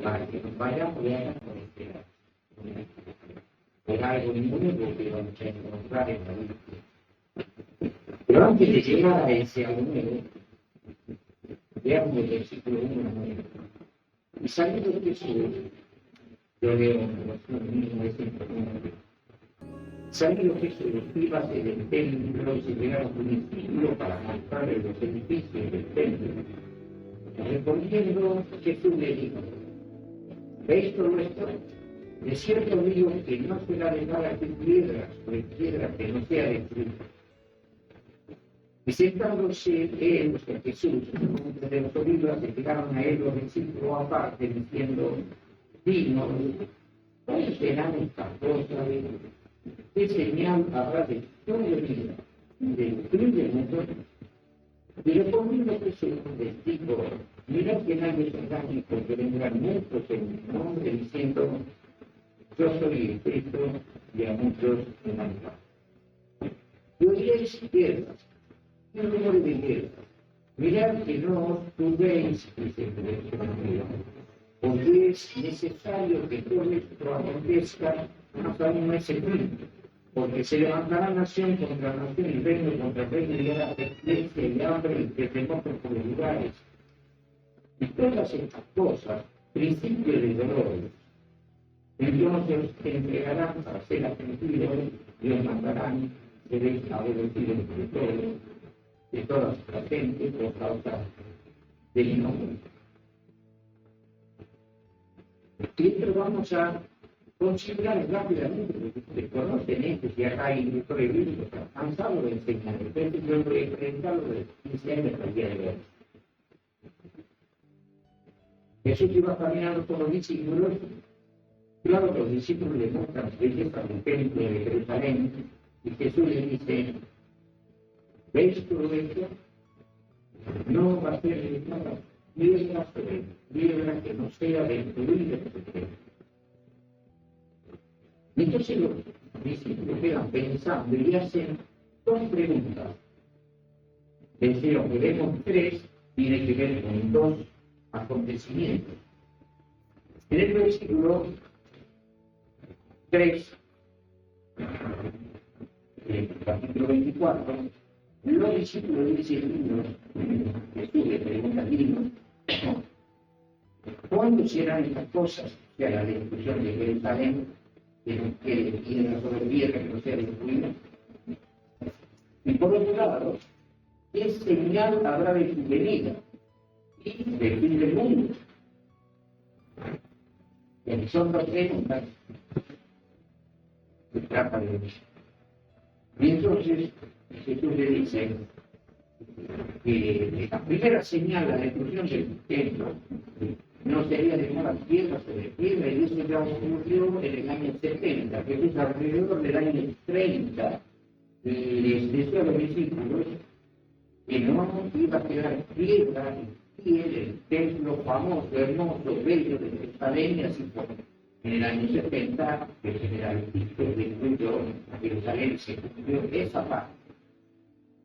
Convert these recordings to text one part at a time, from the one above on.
para que nos vayamos y hagan con esperanza. Por algo nuevo que vamos a encontrar en la vida. Pero antes de llegar a ese algo nuevo, veamos el versículo 1 a 9. Y saliendo Jesús, yo leo en el mismo versículo. Saliendo Jesús, íbase del templo y se llegaron un discípulo para mostrarle los edificios del templo. Respondiendo, Jesús le dijo: ¿veis todo esto? De cierto digo que no será dejada aquí piedra sobre piedra que no sea destruida. Y sentándose él, Jesús, entre los olivos, se llegaron a él los discípulos aparte, diciendo: dinos, ¿cuáles serán estas cosas? ¿Qué señal habrá de tu venida y del fin del mundo? Y respondiendo Jesús, les dijo: mirad que nadie se engañe, porque vendrán muchos en mi nombre diciendo: yo soy el Cristo, y a muchos engañarán. Y oiréis guerras, y rumores de guerras. Mirad que no os turbéis, dice el Señor, porque es necesario que todo esto acontezca, mas aún no es el fin. Porque se levantará nación contra nación y reino contra reino, y habrá pestilencia y hambre y terremotos por los lugares. Y todas estas cosas, principio de dolores. Entonces te entregarán para ser afligidos y os mandarán, seréis aborrecidos de todas las gentes por causa de mi nombre. Pero vamos a considerar rápidamente, porque conocen esto, si acá hay lectores bíblicos cansado de enseñar, entonces yo lo he presentado de 15 años al día de hoy. Jesús iba caminando con los discípulos. Claro, los discípulos le muestran belleza del templo de Jerusalén, y Jesús les dice: ¿veis todo esto? No va a ser dejada piedra sobre piedra que no sea destruida. Entonces los discípulos quedan pensando y hacen dos preguntas. Dijeron que vemos tres, tiene que ver con dos acontecimientos. En el versículo 3, capítulo 24, los discípulos dicen: Jesús le pregunta a niños, ¿cuándo serán estas cosas? O sea, la destrucción de Jerusalén, que piedra sobre piedra que no sea destruida. Y por otro lado, ¿qué señal habrá de tu venida y del fin del mundo? Y son dos preguntas que tratan de eso. Y entonces Jesús le dice que la primera señal, la destrucción del templo, no sería dejar piedra sobre piedra, y eso ya ocurrió en el año 70. Jesús alrededor del año 30 les decía a los discípulos que no iba a quedar piedra en pie el templo famoso, hermoso, bello de Jerusalén, y así fue. En el año 70, el general Tito destruyó Jerusalén, se cumplió esa parte.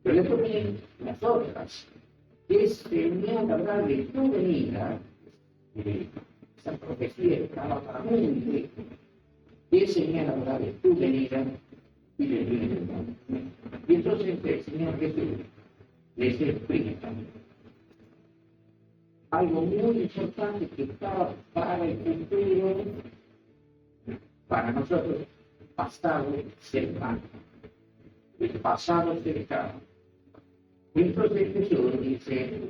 Pero le ponen las otras, que señal habrá de tu venida. Esa profecía estaba para muy ¿qué señal habrá de tu venida y del fin del mundo? Y entonces el Señor Jesús les explica algo muy importante que estaba para el futuro, para nosotros, pasado cercano. El pasado cercano. Entonces Jesús dice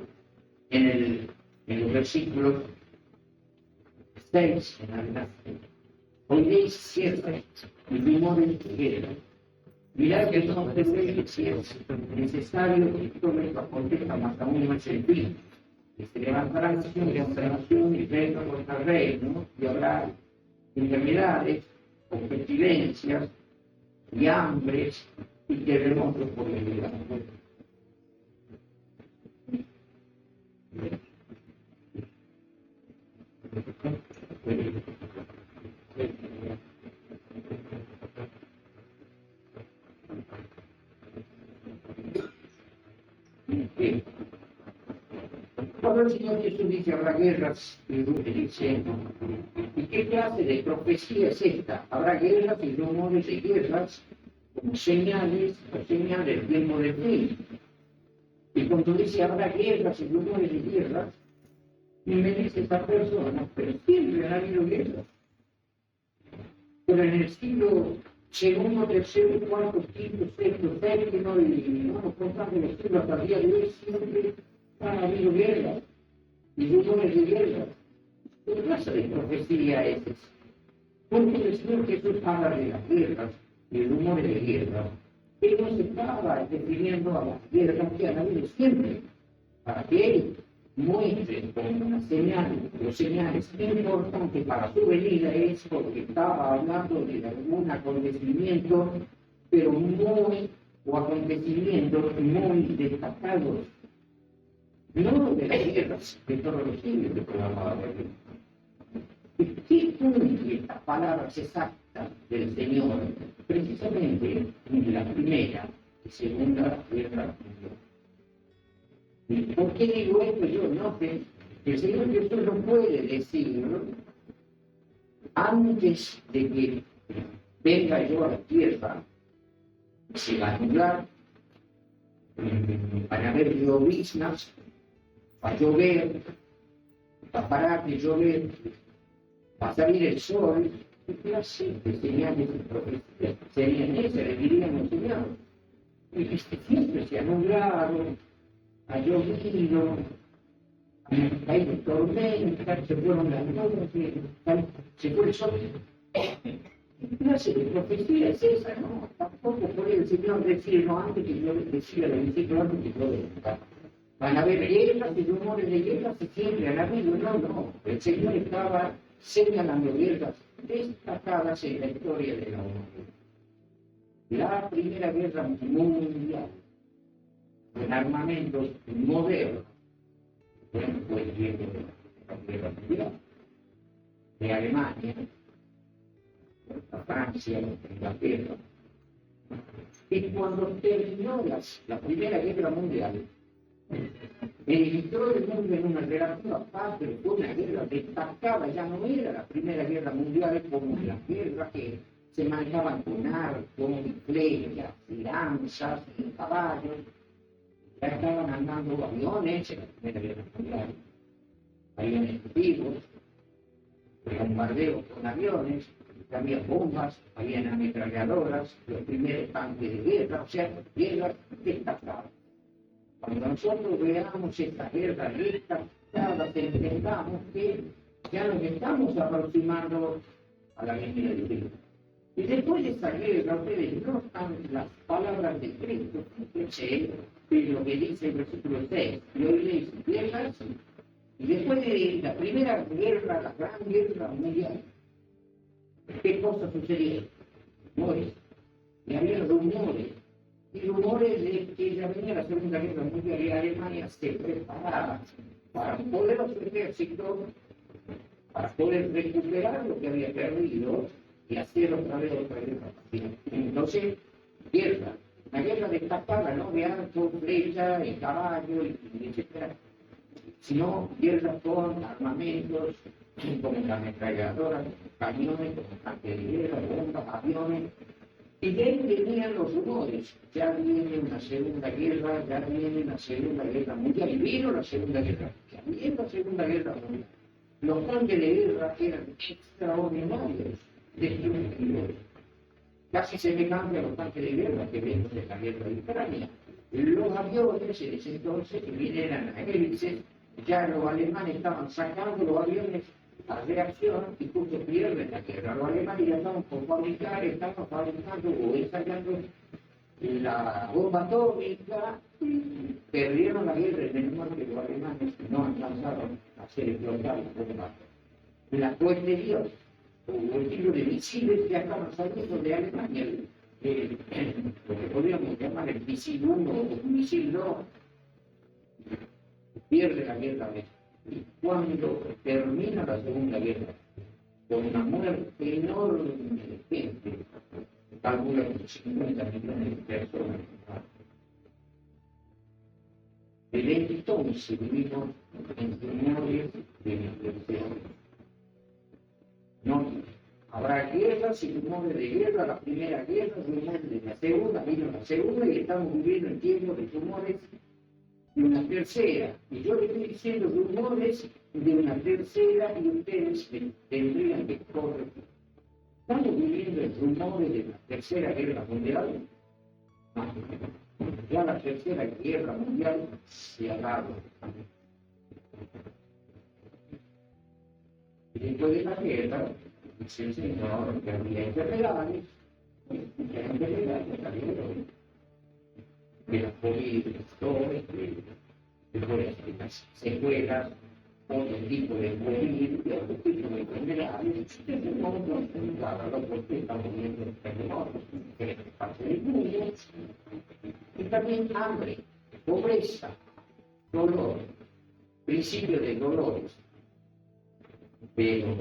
en los versículos 6 en adelante: oiréis ciertas y rumores de guerra. Mirad que no tendréis si es necesario que todo esto acontezca, más aún no es el fin. Y se levantará nación contra nación y reino contra reino, y habrá enfermedades, o pestilencias, y hambres, y terremotos por el lugar. Cuando el Señor Jesús dice, habrá guerras y rumores. ¿Y qué clase de profecía es esta? Habrá guerras y rumores de guerras como señales o señales del tiempo de fin. Y cuando dice habrá guerras y rumores de guerras, y me dice esta persona, pero siempre han habido guerras. Pero en el siglo segundo, tercero, cuarto, quinto, sexto, séptimo, y vamos contando los siglos hasta el día de hoy, siempre han habido guerras y rumores de guerras. ¿Qué clase de profecía es esa? Porque el Señor Jesús habla de las guerras y rumores de guerras. Él no se estaba refiriendo a las guerras que han habido siempre, para que Él muestre con las señales, los señales importantes para su venida es porque estaba hablando de algún acontecimiento, pero o acontecimientos muy destacados, no de las guerras de todos los siglos de toda la palabra. ¿Qué incluye estas palabras exactas del Señor? Precisamente en la primera y segunda guerra mundial. ¿Por qué digo esto? Yo noté que el Señor Jesús no puede decirlo antes de que venga yo a la tierra, se va a anular, van a haber lloviznas, va a llover, va a parar de llover, va a salir el sol. ¿Qué clase de señales y profecías serían esas? Le dirían los señores. Y siempre se ha nublado, ha llovido, han caído tormentas, se fueron las nubes, se fue el sol. ¿Qué clase de profecía es esa? No, tampoco puede el Señor decirlo antes que yo decía el versículo antes que yo decía. Van a haber guerras y rumores de guerras y siempre han habido. No. El Señor estaba señalando guerras destacadas en la historia de la humanidad. La Primera Guerra Mundial, con armamentos modernos, bueno, fue el tiempo de la Guerra Mundial, de Alemania, de Francia, de Inglaterra. Y cuando terminó la Primera Guerra Mundial, entró el mundo en una relativa paz, pero fue una guerra destacada, ya no era la Primera Guerra Mundial como la guerra que se manejaban con arcos, flechas, lanzas, caballos. Ya estaban andando aviones en la Primera Guerra Mundial, aviones vivos, bombardeos con aviones, había bombas, había ametralladoras, los primeros tanques de guerra, o sea, guerras destacadas. Cuando nosotros veamos esta guerra destacada, entendamos que ya nos estamos aproximando a la venida de Cristo. Y después de esta guerra, ustedes notan las palabras de Cristo, fíjense lo que dice el versículo 6, y hoy lees guerras, y después de la primera guerra, la gran guerra mundial, ¿qué cosas sucedieron? Rumores, y había rumores, y rumores de que ya venía la Segunda Guerra Mundial y Alemania se preparaba para poder a su ejército, para poder recuperar lo que había perdido y hacer otra vez guerra. Entonces, guerra, una guerra destacada, no de arco, flecha, y caballo, etc. Sino guerra con armamentos, como las ametralladoras, camiones, como tanques de guerra, bombas, aviones. Y de ahí venían los rumores, ya viene una segunda guerra, ya viene una segunda guerra mundial, y vino la segunda guerra mundial, y en la segunda guerra mundial. Los tanques de guerra eran extraordinarios, destructivos, casi semejantes a los tanques de guerra que vemos en la guerra de Ucrania. Los aviones en ese entonces, que bien eran hélices, ya los alemanes estaban sacando los aviones a reacción y justo pierden la guerra. Los alemanes ya estaban por fabricar, estaban fabricando o ensayando la bomba atómica, perdieron la guerra en el norte. Los alemanes no alcanzaron a hacer explotar la bomba. La posterior, o el tiro de misiles que estaban saliendo de Alemania, lo que podríamos llamar el misil 1 o misil 2, pierde la guerra de. Y cuando termina la Segunda Guerra, con una muerte enorme de gente, calcula que 50 millones de personas, el Desde entonces vivimos en rumores de la tercera. No habrá guerras y rumores de guerra, la primera guerra, rumores de la segunda, vino la segunda y estamos viviendo en tiempos de rumores de una tercera. Y yo le estoy diciendo rumores de una tercera y ustedes tendrían que corregir. ¿Estamos viviendo el rumores de la tercera guerra mundial? No. Ya la tercera guerra mundial se ha dado. Y después de la guerra, dice el Señor que había enfermedades, de las COVID, de las secuelas, otro tipo de COVID, de otro tipo de enfermedades, que se encuentran en porque estamos viendo terremotos en parte del mundo, y también hambre, pobreza, dolor, principio de dolores. Pero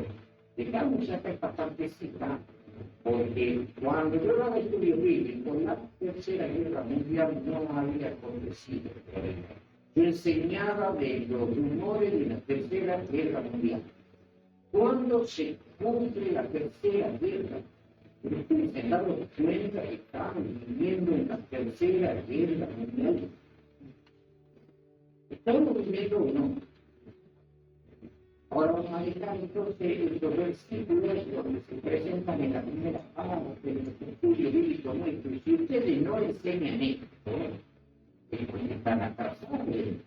dejamos acá esta partecita, porque cuando yo daba estudio bíblico, la tercera guerra mundial no había acontecido. Yo enseñaba de los rumores de la tercera guerra mundial. ¿Cuándo se cumple la tercera guerra? Ustedes se han dado cuenta que estamos viviendo en la tercera guerra mundial. ¿Estamos viviendo o no? Ahora vamos a dejar entonces estos versículos donde se presentan en la primera parte del estudio bíblico nuestro. Y si ustedes no enseñan esto, es porque están atrasados en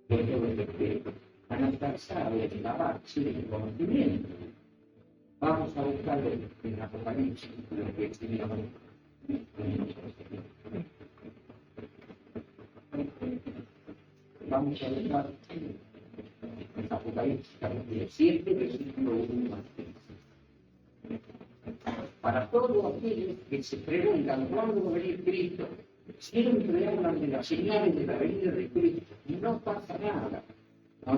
todo el respeto, están atrasados en la base del conocimiento. Vamos a buscarlo en Apocalipsis, lo que enseñamos. Vamos a buscar Apocalipsis capítulo 7, versículo 1 al 3. Para todos aquellos que se preguntan cuándo va a venir Cristo, siempre hablan de las señales de la venida de Cristo y no pasa nada.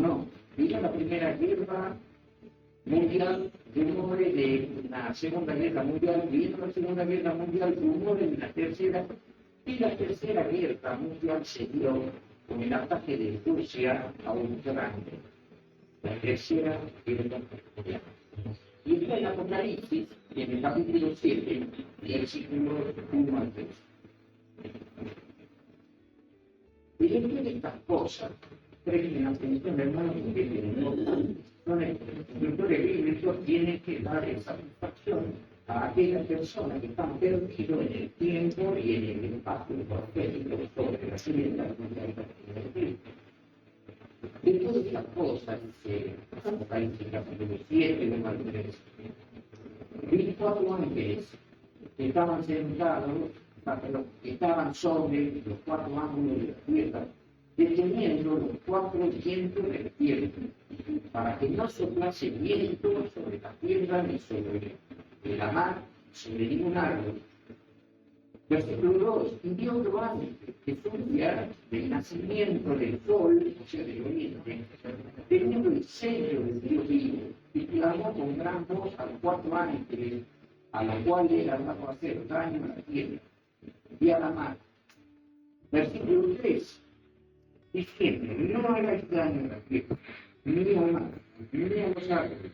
No. Vino la primera guerra mundial, rumores de la segunda guerra mundial, vino la segunda guerra mundial, rumores de la tercera, y la tercera guerra mundial se dio con el ataque de Rusia a Ucrania. La tercera guerra mundial. Y está en Apocalipsis, en el capítulo 7, versículo 1 al 3. Y dentro de estas cosas, presten atención, hermanos, porque los escritores bíblicos tienen que dar satisfacción a aquellas personas que están perdidos en el tiempo y en el espacio profético sobre la siguiente de Cristo. De todas estas cosas, dice Apocalipsis capítulo 7, de al 3, vi 4 ángeles que estaban sentados, que estaban sobre los 4 ángulos de la tierra, deteniendo los 4 vientos del cielo, para que no soplase viento sobre la tierra ni sobre la mar, sobre ningún árbol. Versículo 2, y dio otro ángel que subía del nacimiento del sol, o sea, del oriente, teniendo el sello del Dios vivo, y clamó con gran voz a los 4 ángeles, a los cuales era dado hacer daño a la tierra y a la mar. Versículo 3, diciendo, no hagáis daño a la tierra, ni a la mar, ni a los árboles,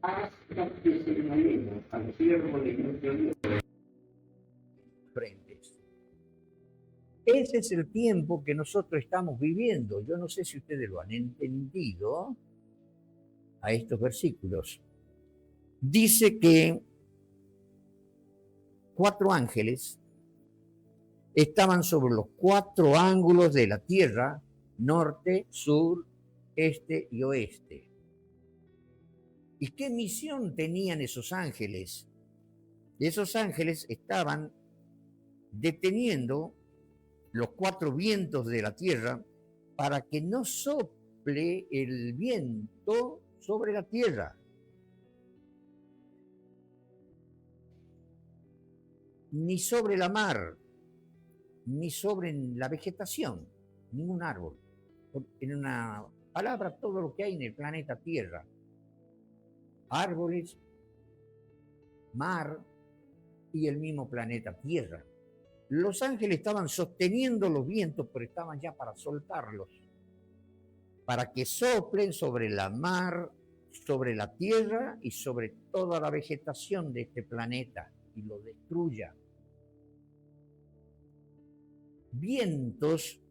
hasta que se malemos a los siervos de nuestro Dios. Frentes. Ese es el tiempo que nosotros estamos viviendo. Yo no sé si ustedes lo han entendido a estos versículos. Dice que 4 ángeles estaban sobre los 4 ángulos de la tierra, norte, sur, este y oeste. ¿Y qué misión tenían esos ángeles? Esos ángeles estaban deteniendo los 4 vientos de la tierra para que no sople el viento sobre la tierra. Ni sobre la mar, ni sobre la vegetación, ningún árbol. En una palabra, todo lo que hay en el planeta Tierra. Árboles, mar y el mismo planeta Tierra. Los ángeles estaban sosteniendo los vientos, pero estaban ya para soltarlos, para que soplen sobre la mar, sobre la tierra y sobre toda la vegetación de este planeta y lo destruya. Vientos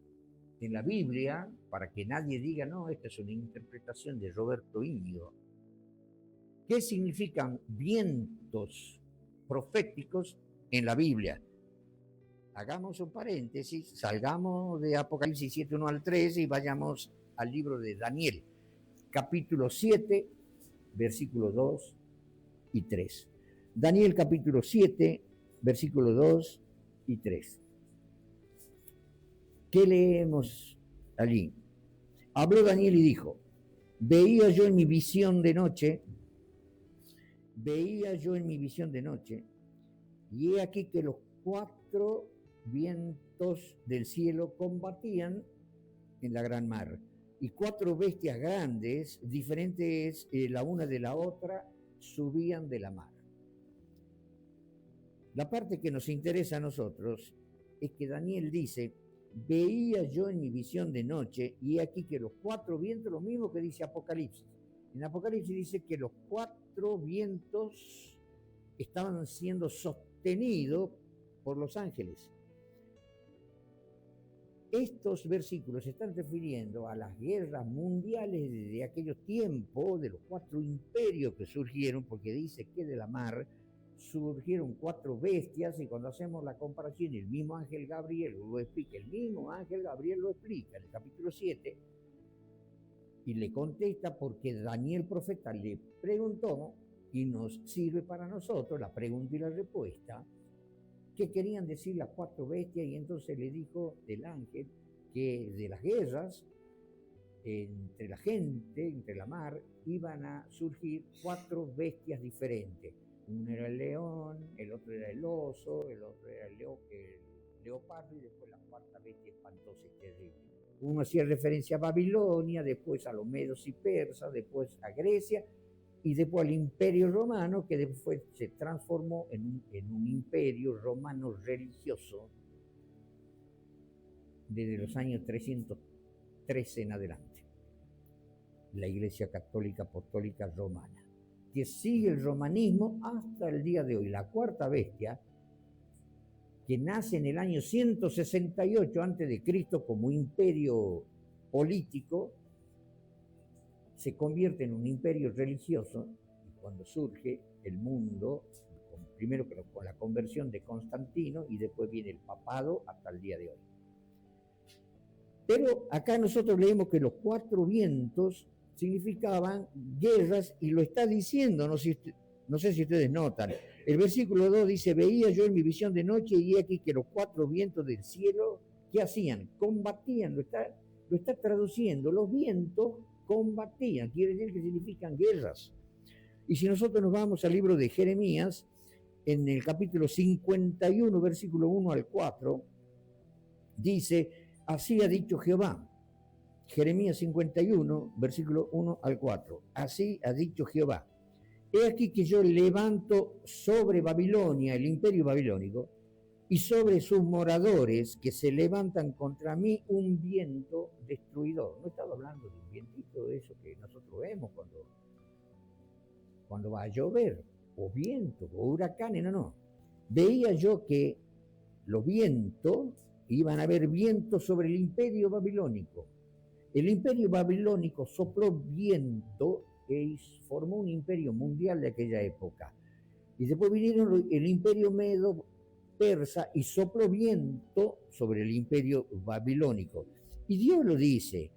en la Biblia, para que nadie diga, no, esta es una interpretación de Roberto Íñigo. ¿Qué significan vientos proféticos en la Biblia? Hagamos un paréntesis, salgamos de Apocalipsis 7, 1 al 3 y vayamos al libro de Daniel, capítulo 7, versículos 2 y 3. Daniel capítulo 7, versículos 2 y 3. ¿Qué leemos allí? Habló Daniel y dijo, veía yo en mi visión de noche, y he aquí que los 4 vientos del cielo combatían en la gran mar, y 4 bestias grandes, diferentes la una de la otra, subían de la mar. La parte que nos interesa a nosotros es que Daniel dice, veía yo en mi visión de noche, y aquí que los 4 vientos, lo mismo que dice Apocalipsis. En Apocalipsis dice que los 4 vientos estaban siendo sostenidos por los ángeles. Estos versículos se están refiriendo a las guerras mundiales de aquellos tiempos, de los 4 imperios que surgieron, porque dice que de la mar surgieron 4 bestias, y cuando hacemos la comparación, el mismo ángel Gabriel lo explica, en el capítulo 7, y le contesta porque Daniel profeta le preguntó, y nos sirve para nosotros la pregunta y la respuesta, qué querían decir las 4 bestias, y entonces le dijo el ángel que de las guerras entre la gente, entre la mar, iban a surgir 4 bestias diferentes. Uno era el león, el otro era el oso, el otro era el leopardo, y después la 4ª bestia espantosa y terrible. Uno hacía referencia a Babilonia, después a los medos y persas, después a Grecia, y después al imperio romano, que después se transformó en un imperio romano religioso desde los años 313 en adelante. La Iglesia Católica Apostólica Romana, que sigue el romanismo hasta el día de hoy. La 4ª bestia, que nace en el año 168 a.C. como imperio político, se convierte en un imperio religioso, y cuando surge el mundo, primero con la conversión de Constantino, y después viene el papado hasta el día de hoy. Pero acá nosotros leemos que los 4 vientos significaban guerras, y lo está diciendo, no sé si ustedes notan. El versículo 2 dice, veía yo en mi visión de noche, y aquí que los 4 vientos del cielo, ¿qué hacían? Combatían, lo está traduciendo, los vientos combatían, quiere decir que significan guerras. Y si nosotros nos vamos al libro de Jeremías, en el capítulo 51, versículo 1 al 4, dice, así ha dicho Jehová. Jeremías 51, versículo 1 al 4. Así ha dicho Jehová. He aquí que yo levanto sobre Babilonia, el imperio babilónico, y sobre sus moradores que se levantan contra mí un viento destruidor. No estaba hablando de un vientito de eso que nosotros vemos cuando va a llover, o viento, o huracanes, no. Veía yo que los vientos, iban a haber vientos sobre el imperio babilónico. El imperio babilónico sopló viento y formó un imperio mundial de aquella época. Y después vinieron el imperio medo persa y sopló viento sobre el imperio babilónico. Y Dios lo dice,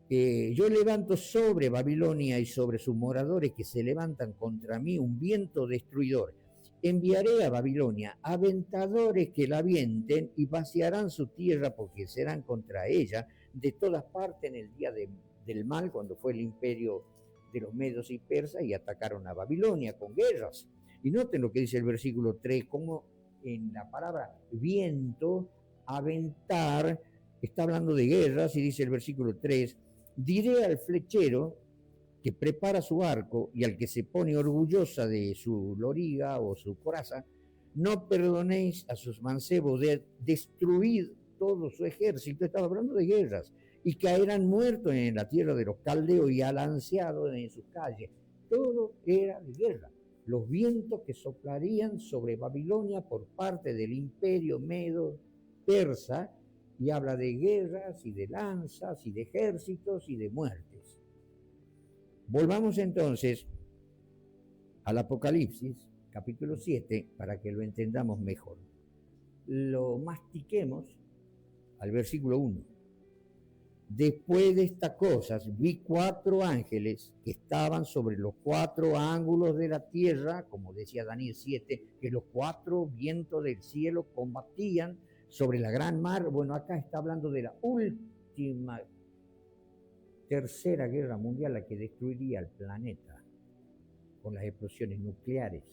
yo levanto sobre Babilonia y sobre sus moradores que se levantan contra mí un viento destruidor. Enviaré a Babilonia aventadores que la avienten y vaciarán su tierra, porque serán contra ella de todas partes en el día del mal, cuando fue el imperio de los medos y persas y atacaron a Babilonia con guerras. Y noten lo que dice el versículo 3, como en la palabra viento, aventar, está hablando de guerras, y dice el versículo 3, diré al flechero que prepara su arco y al que se pone orgullosa de su loriga o su coraza, no perdonéis a sus mancebos, destruid todo su ejército. Estaba hablando de guerras, y caerán muertos en la tierra de los caldeos y alanceados en sus calles. Todo era de guerra. Los vientos que soplarían sobre Babilonia por parte del imperio medo persa, y habla de guerras y de lanzas y de ejércitos y de muertes. Volvamos entonces al Apocalipsis, capítulo 7, para que lo entendamos mejor. Lo mastiquemos al versículo 1. Después de estas cosas, vi 4 ángeles que estaban sobre los 4 ángulos de la tierra, como decía Daniel 7, que los 4 vientos del cielo combatían sobre la gran mar. Bueno, acá está hablando de la última tercera guerra mundial, la que destruiría el planeta con las explosiones nucleares.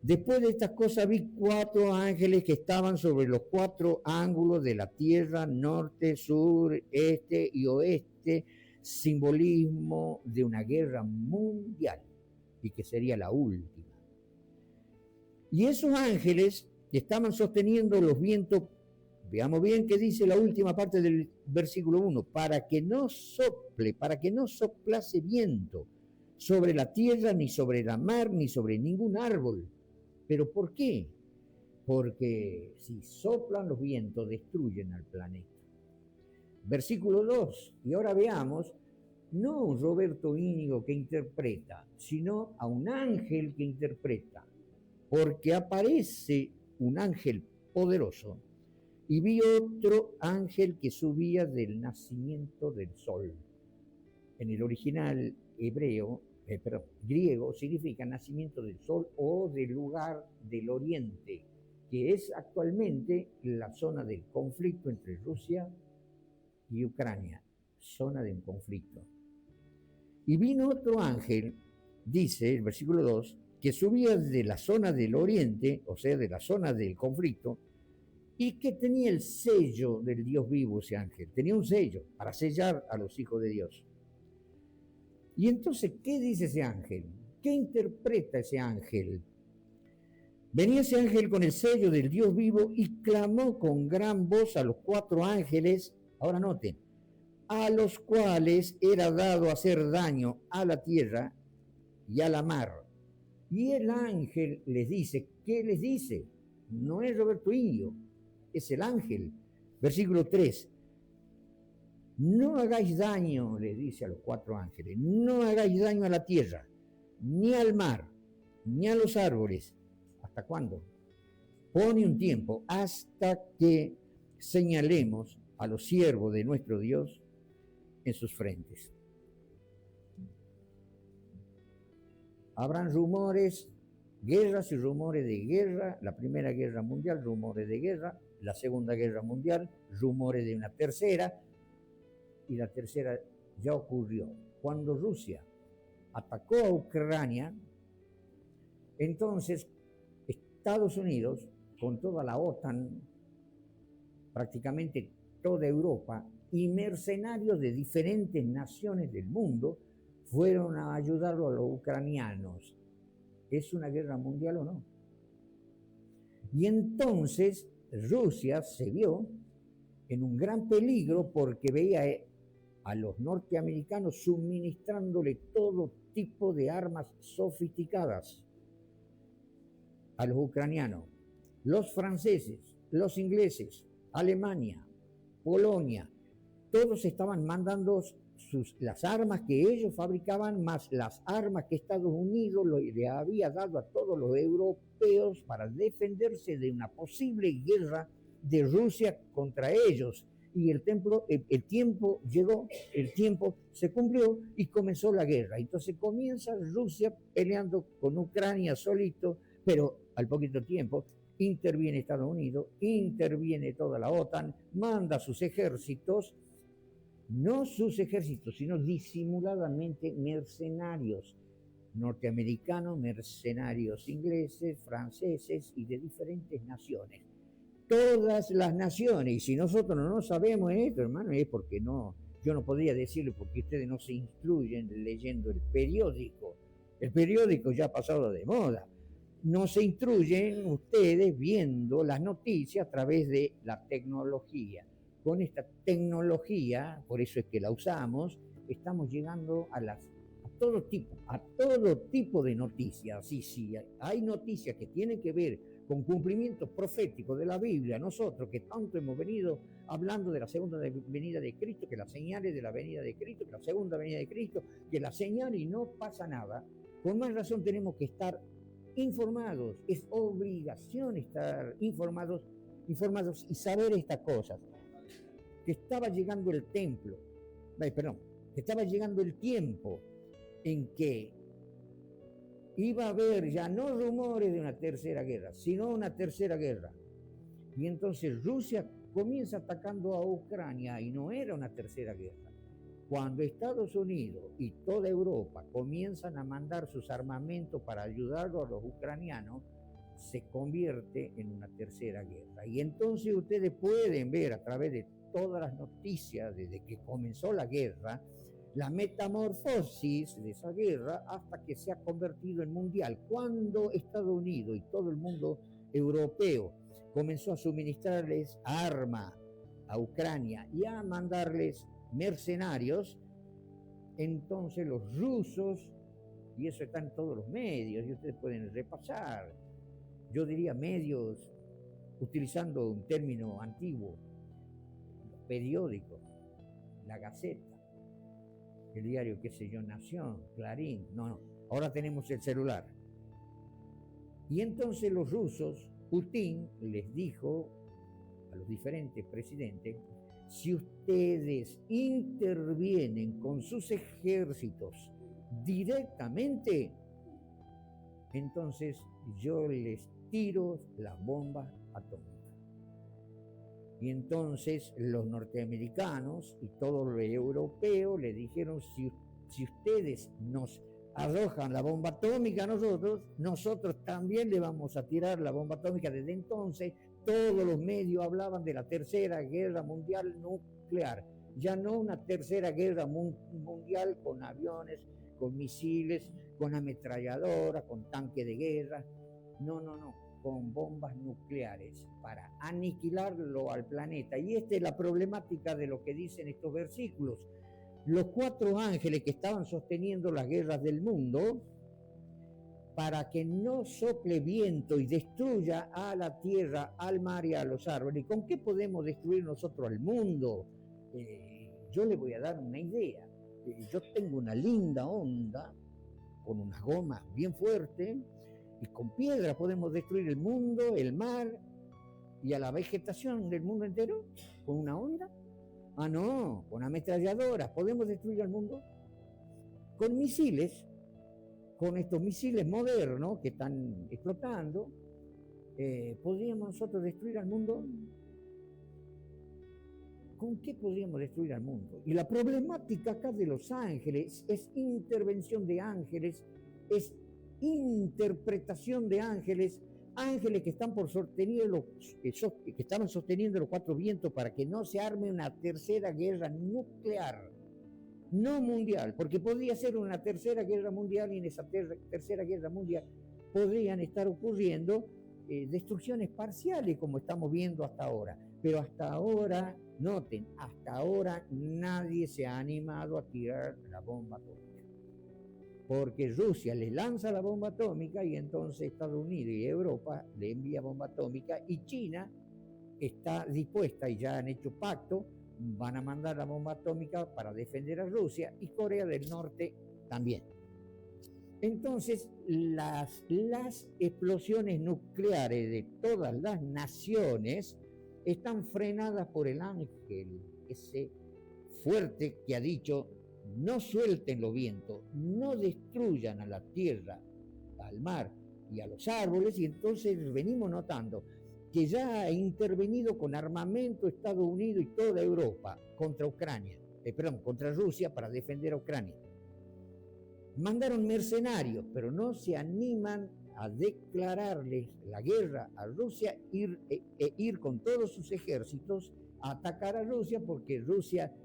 Después de estas cosas vi 4 ángeles que estaban sobre los 4 ángulos de la tierra, norte, sur, este y oeste, simbolismo de una guerra mundial y que sería la última. Y esos ángeles estaban sosteniendo los vientos. Veamos bien qué dice la última parte del versículo 1, para que no soplase viento sobre la tierra, ni sobre la mar, ni sobre ningún árbol. ¿Pero por qué? Porque si soplan los vientos, destruyen al planeta. Versículo 2, y ahora veamos, no a un Roberto Íñigo que interpreta, sino a un ángel que interpreta, porque aparece un ángel poderoso, y vi otro ángel que subía del nacimiento del sol. En el original hebreo, griego, significa nacimiento del sol o del lugar del oriente, que es actualmente la zona del conflicto entre Rusia y Ucrania, zona de un conflicto. Y vino otro ángel, dice el versículo 2, que subía de la zona del oriente, o sea, de la zona del conflicto, y que tenía el sello del Dios vivo ese ángel. Tenía un sello para sellar a los hijos de Dios. Y entonces, ¿qué dice ese ángel? ¿Qué interpreta ese ángel? Venía ese ángel con el sello del Dios vivo y clamó con gran voz a los 4 ángeles, ahora noten, a los cuales era dado hacer daño a la tierra y a la mar. Y el ángel les dice, ¿qué les dice? No es Roberto Íñigo, es el ángel. Versículo 3. No hagáis daño, le dice a los 4 ángeles, no hagáis daño a la tierra, ni al mar, ni a los árboles. ¿Hasta cuándo? Pone un tiempo hasta que señalemos a los siervos de nuestro Dios en sus frentes. Habrán rumores, guerras y rumores de guerra, la Primera Guerra Mundial, rumores de guerra, la Segunda Guerra Mundial, rumores de una tercera, y la tercera ya ocurrió. Cuando Rusia atacó a Ucrania, entonces Estados Unidos, con toda la OTAN, prácticamente toda Europa, y mercenarios de diferentes naciones del mundo, fueron a ayudarlo a los ucranianos. ¿Es una guerra mundial o no? Y entonces Rusia se vio en un gran peligro porque veía a los norteamericanos suministrándole todo tipo de armas sofisticadas a los ucranianos. Los franceses, los ingleses, Alemania, Polonia, todos estaban mandando las armas que ellos fabricaban, más las armas que Estados Unidos le había dado a todos los europeos para defenderse de una posible guerra de Rusia contra ellos. Y el tiempo llegó, el tiempo se cumplió y comenzó la guerra. Entonces comienza Rusia peleando con Ucrania solito, pero al poquito tiempo interviene Estados Unidos, interviene toda la OTAN, manda sus ejércitos, no sus ejércitos, sino disimuladamente mercenarios norteamericanos, mercenarios ingleses, franceses y de diferentes naciones. Todas las naciones, y si nosotros no sabemos esto, hermano, es porque yo no podría decirlo porque ustedes no se instruyen leyendo el periódico. El periódico ya ha pasado de moda. nos instruyen ustedes viendo las noticias a través de la tecnología. Con esta tecnología, por eso es que la usamos, estamos llegando a todo tipo de noticias. Sí, hay noticias que tienen que ver con cumplimientos proféticos de la Biblia, nosotros que tanto hemos venido hablando de la segunda venida de Cristo, que las señales de la venida de Cristo, que la segunda venida de Cristo, que la señal y no pasa nada. Con más razón tenemos que estar informados, es obligación estar informados y saber estas cosas. Que estaba llegando el templo, que estaba llegando el tiempo en que iba a haber ya no rumores de una tercera guerra, sino una tercera guerra. Y entonces Rusia comienza atacando a Ucrania y no era una tercera guerra. Cuando Estados Unidos y toda Europa comienzan a mandar sus armamentos para ayudar a los ucranianos, se convierte en una tercera guerra. Y entonces ustedes pueden ver a través de todas las noticias desde que comenzó la guerra, la metamorfosis de esa guerra hasta que se ha convertido en mundial. Cuando Estados Unidos y todo el mundo europeo comenzó a suministrarles armas a Ucrania y a mandarles mercenarios, entonces los rusos, y eso está en todos los medios, y ustedes pueden repasar, yo diría medios, utilizando un término antiguo, los periódicos, la Gaceta, el diario, qué sé yo, Nación, Clarín, no, ahora tenemos el celular. Y entonces los rusos, Putin les dijo a los diferentes presidentes, si ustedes intervienen con sus ejércitos directamente, entonces yo les tiro las bombas atómicas. Y entonces los norteamericanos y todos los europeos le dijeron, si ustedes nos arrojan la bomba atómica a nosotros también le vamos a tirar la bomba atómica. Desde entonces todos los medios hablaban de la tercera guerra mundial nuclear, ya no una tercera guerra mundial con aviones, con misiles, con ametralladoras, con tanques de guerra, no, con bombas nucleares para aniquilarlo al planeta. Y esta es la problemática de lo que dicen estos versículos. Los 4 ángeles que estaban sosteniendo las guerras del mundo, para que no sople viento y destruya a la tierra, al mar y a los árboles. ¿Y con qué podemos destruir nosotros al mundo? Yo le voy a dar una idea. Yo tengo una linda onda con una goma bien fuerte y con piedra podemos destruir el mundo, el mar y a la vegetación del mundo entero con una onda. Ah, no, con ametralladoras podemos destruir al mundo. Con misiles, con estos misiles modernos que están explotando, ¿podríamos nosotros destruir al mundo? ¿Con qué podríamos destruir al mundo? Y la problemática acá de los ángeles es intervención de ángeles, es interpretación de ángeles, ángeles que están por sostener que estaban sosteniendo los 4 vientos para que no se arme una tercera guerra nuclear, no mundial, porque podría ser una tercera guerra mundial y en esa tercera guerra mundial podrían estar ocurriendo destrucciones parciales como estamos viendo hasta ahora. Pero hasta ahora, noten, hasta ahora nadie se ha animado a tirar la bomba atómica. Porque Rusia les lanza la bomba atómica y entonces Estados Unidos y Europa le envía bomba atómica y China está dispuesta y ya han hecho pacto, van a mandar la bomba atómica para defender a Rusia y Corea del Norte también. Entonces, las explosiones nucleares de todas las naciones están frenadas por el ángel, ese fuerte que ha dicho, no suelten los vientos, no destruyan a la tierra, al mar y a los árboles, y entonces venimos notando que ya ha intervenido con armamento Estados Unidos y toda Europa contra contra Rusia para defender a Ucrania. Mandaron mercenarios, pero no se animan a declararles la guerra a Rusia, ir con todos sus ejércitos a atacar a Rusia, porque Rusia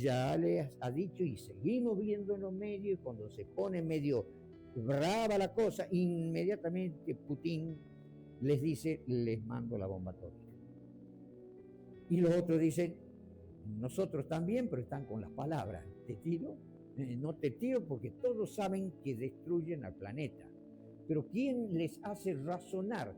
ya les ha dicho, y seguimos viendo en los medios, cuando se pone medio brava la cosa, inmediatamente Putin les dice, les mando la bomba atómica. Y los otros dicen, nosotros también, pero están con las palabras, ¿te tiro? No te tiro porque todos saben que destruyen al planeta. Pero ¿quién les hace razonar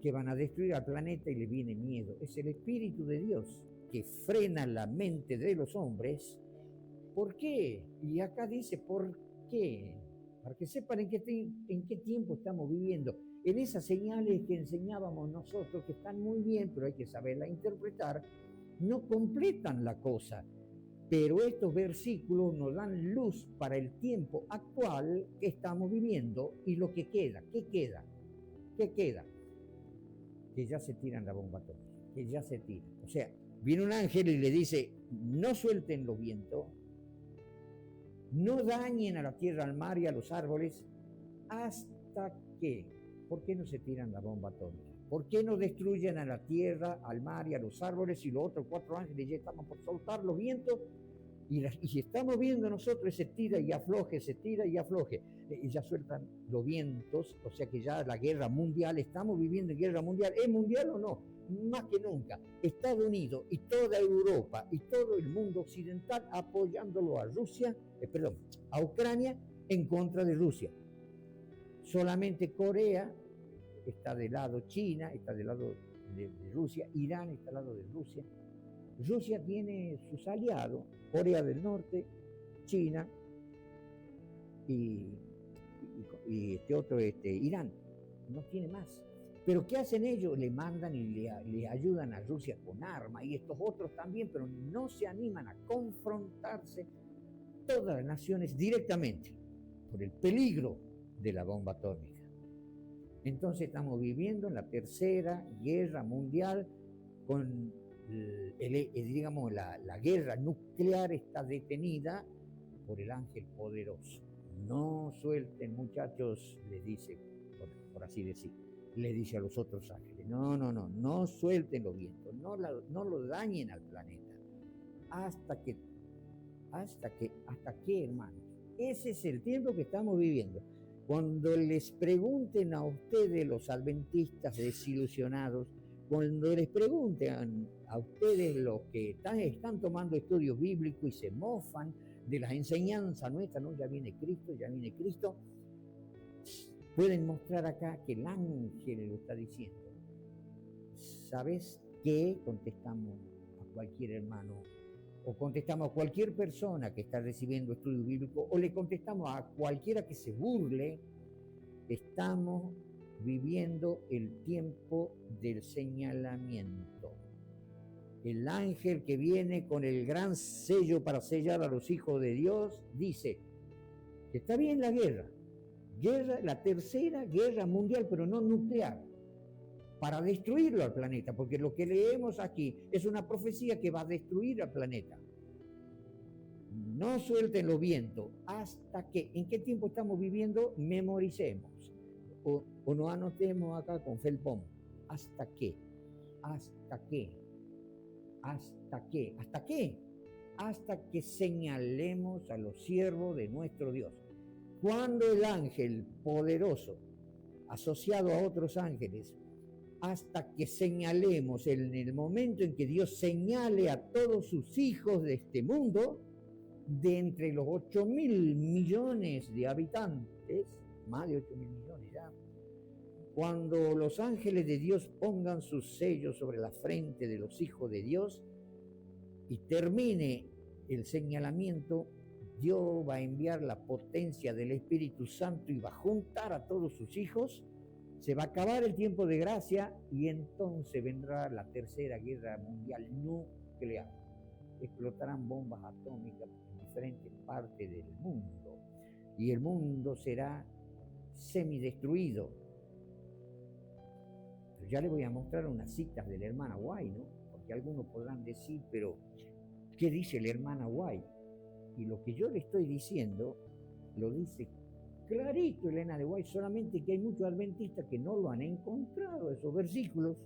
que van a destruir al planeta y les viene miedo? Es el Espíritu de Dios que frena la mente de los hombres. ¿Por qué? Y acá dice, ¿por qué? Para que sepan en qué tiempo estamos viviendo. En esas señales que enseñábamos nosotros, que están muy bien, pero hay que saberla interpretar, no completan la cosa. Pero estos versículos nos dan luz para el tiempo actual que estamos viviendo y lo que queda. ¿Qué queda? ¿Qué queda? Que ya se tiran la bomba atómica, que ya se tiran. O sea, viene un ángel y le dice, no suelten los vientos, no dañen a la tierra, al mar y a los árboles, hasta que, ¿por qué no se tiran la bomba atómica? ¿Por qué no destruyen a la tierra, al mar y a los árboles y los otros 4 ángeles ya estamos por soltar los vientos? Y si estamos viendo nosotros, se tira y afloje, se tira y afloje. Y ya sueltan los vientos, o sea que ya la guerra mundial, estamos viviendo en guerra mundial. ¿Es mundial o no? Más que nunca. Estados Unidos y toda Europa y todo el mundo occidental apoyándolo a Rusia, a Ucrania en contra de Rusia. Solamente Corea está del lado, China está del lado de Rusia, Irán está del lado de Rusia. Rusia tiene sus aliados, Corea del Norte, China y Irán. No tiene más. Pero ¿qué hacen ellos? Le mandan y le ayudan a Rusia con armas y estos otros también, pero no se animan a confrontarse todas las naciones directamente por el peligro de la bomba atómica. Entonces estamos viviendo en la tercera guerra mundial con digamos la guerra nuclear está detenida por el ángel poderoso. No suelten, muchachos, les dice, por así decir, les dice a los otros ángeles, no suelten los vientos, no lo dañen al planeta. ¿Hasta qué, hermanos? Ese es el tiempo que estamos viviendo. Cuando les pregunten a ustedes, los adventistas desilusionados, cuando les pregunten a ustedes los que están tomando estudios bíblicos y se mofan de las enseñanzas nuestras, ¿no? Ya viene Cristo, pueden mostrar acá que el ángel lo está diciendo. ¿Sabes qué? Contestamos a cualquier hermano, o contestamos a cualquier persona que está recibiendo estudios bíblicos, o le contestamos a cualquiera que se burle. Estamos viviendo el tiempo del señalamiento. El ángel que viene con el gran sello para sellar a los hijos de Dios dice que está bien la guerra, la tercera guerra mundial, pero no nuclear, para destruirlo al planeta, porque lo que leemos aquí es una profecía que va a destruir al planeta. No suelten los vientos hasta que, ¿en qué tiempo estamos viviendo? Memoricemos. O nos anotemos acá con felpón. ¿Hasta qué? ¿Hasta qué? ¿Hasta qué? ¿Hasta qué? Hasta que señalemos a los siervos de nuestro Dios. Cuando el ángel poderoso, asociado a otros ángeles, hasta que señalemos, en el momento en que Dios señale a todos sus hijos de este mundo, de entre los 8.000 millones de habitantes, más de 8.000 millones ya, cuando los ángeles de Dios pongan sus sellos sobre la frente de los hijos de Dios y termine el señalamiento, Dios va a enviar la potencia del Espíritu Santo y va a juntar a todos sus hijos, se va a acabar el tiempo de gracia y entonces vendrá la tercera guerra mundial nuclear. Explotarán bombas atómicas en diferentes partes del mundo y el mundo será semidestruido. Pero ya les voy a mostrar unas citas de la hermana White, ¿no? Porque algunos podrán decir, pero ¿qué dice la hermana White? Y lo que yo le estoy diciendo lo dice clarito Elena de White, solamente que hay muchos adventistas que no lo han encontrado, esos versículos,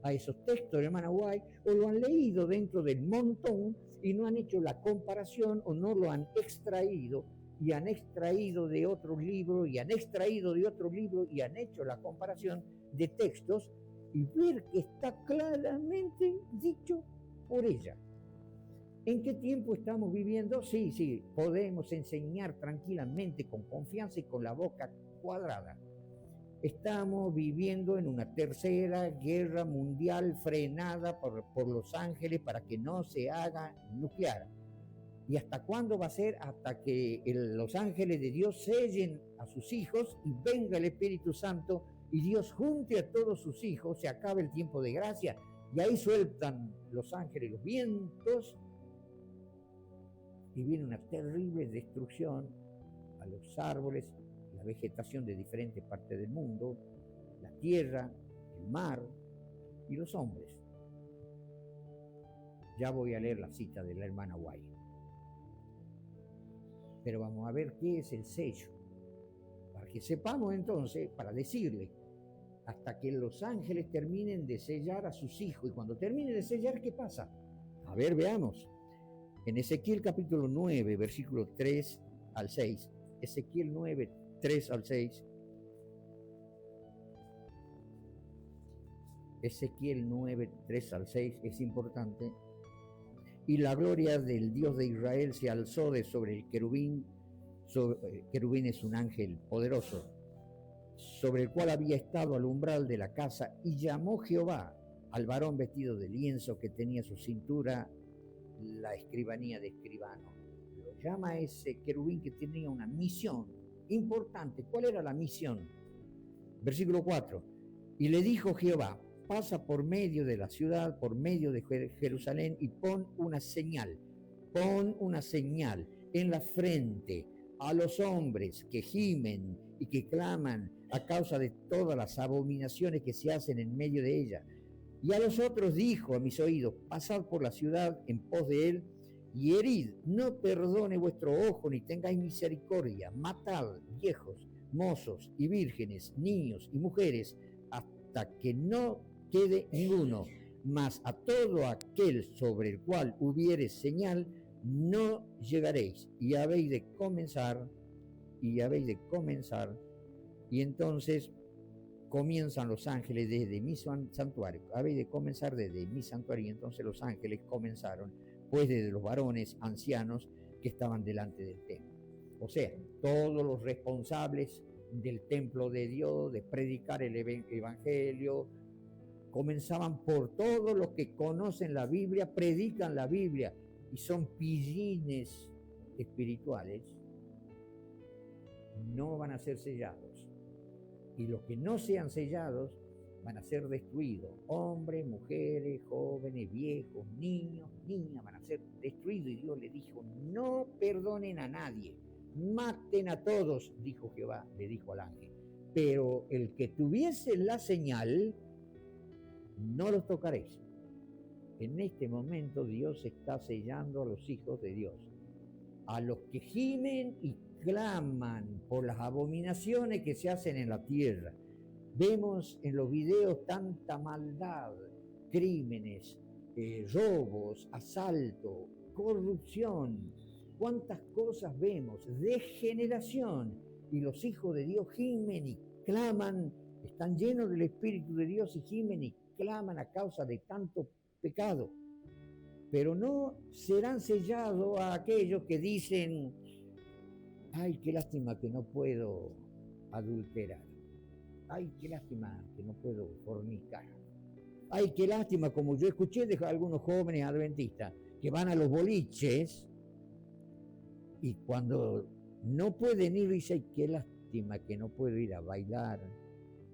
a esos textos de la hermana White, o lo han leído dentro del montón y no han hecho la comparación o no lo han extraído y han extraído de otros libros y han extraído de otros libros y han hecho la comparación de textos y ver que está claramente dicho por ella. ¿En qué tiempo estamos viviendo? Sí, podemos enseñar tranquilamente, con confianza y con la boca cuadrada. Estamos viviendo en una tercera guerra mundial frenada por Los Ángeles para que no se haga nuclear. ¿Y hasta cuándo va a ser? Hasta que los ángeles de Dios sellen a sus hijos y venga el Espíritu Santo y Dios junte a todos sus hijos, se acabe el tiempo de gracia y ahí sueltan los ángeles los vientos y viene una terrible destrucción a los árboles, la vegetación de diferentes partes del mundo, la tierra, el mar y los hombres. Ya voy a leer la cita de la hermana White. Pero vamos a ver qué es el sello, para que sepamos entonces, para decirle, hasta que los ángeles terminen de sellar a sus hijos. Y cuando terminen de sellar, ¿qué pasa? A ver, veamos. En Ezequiel capítulo 9, versículos 3 al 6. Ezequiel 9, 3 al 6. Ezequiel 9, 3 al 6 es importante. Y la gloria del Dios de Israel se alzó de sobre el querubín. Querubín es un ángel poderoso, sobre el cual había estado al umbral de la casa, y llamó Jehová al varón vestido de lienzo que tenía su cintura la escribanía de escribano. Lo llama a ese querubín que tenía una misión importante. ¿Cuál era la misión? Versículo 4. Y le dijo Jehová: pasa por medio de la ciudad, por medio de Jerusalén, y pon una señal en la frente a los hombres que gimen y que claman a causa de todas las abominaciones que se hacen en medio de ella. Y a los otros dijo a mis oídos: pasad por la ciudad en pos de él y herid, no perdone vuestro ojo ni tengáis misericordia, matad viejos, mozos y vírgenes, niños y mujeres, hasta que no quede ninguno, mas a todo aquel sobre el cual hubiere señal no llegaréis, y habéis de comenzar, y entonces comienzan los ángeles desde mi santuario, habéis de comenzar desde mi santuario. Y entonces los ángeles comenzaron, pues desde los varones ancianos que estaban delante del templo. O sea, todos los responsables del templo de Dios, de predicar el evangelio, comenzaban por todos los que conocen la Biblia, predican la Biblia y son pillines espirituales, no van a ser sellados. Y los que no sean sellados van a ser destruidos. Hombres, mujeres, jóvenes, viejos, niños, niñas van a ser destruidos. Y Dios le dijo: no perdonen a nadie, maten a todos, dijo Jehová, le dijo al ángel. Pero el que tuviese la señal, no los tocaréis. En este momento Dios está sellando a los hijos de Dios, a los que gimen y claman por las abominaciones que se hacen en la tierra. Vemos en los videos tanta maldad, crímenes, robos, asalto, corrupción, cuántas cosas vemos, degeneración, y los hijos de Dios gimen y claman, están llenos del Espíritu de Dios y gimen y claman a causa de tanto pecado. Pero no serán sellados a aquellos que dicen: ay, qué lástima que no puedo adulterar, ay, qué lástima que no puedo fornicar, ay, qué lástima, como yo escuché de algunos jóvenes adventistas que van a los boliches y cuando no pueden ir, dicen: ay, qué lástima que no puedo ir a bailar,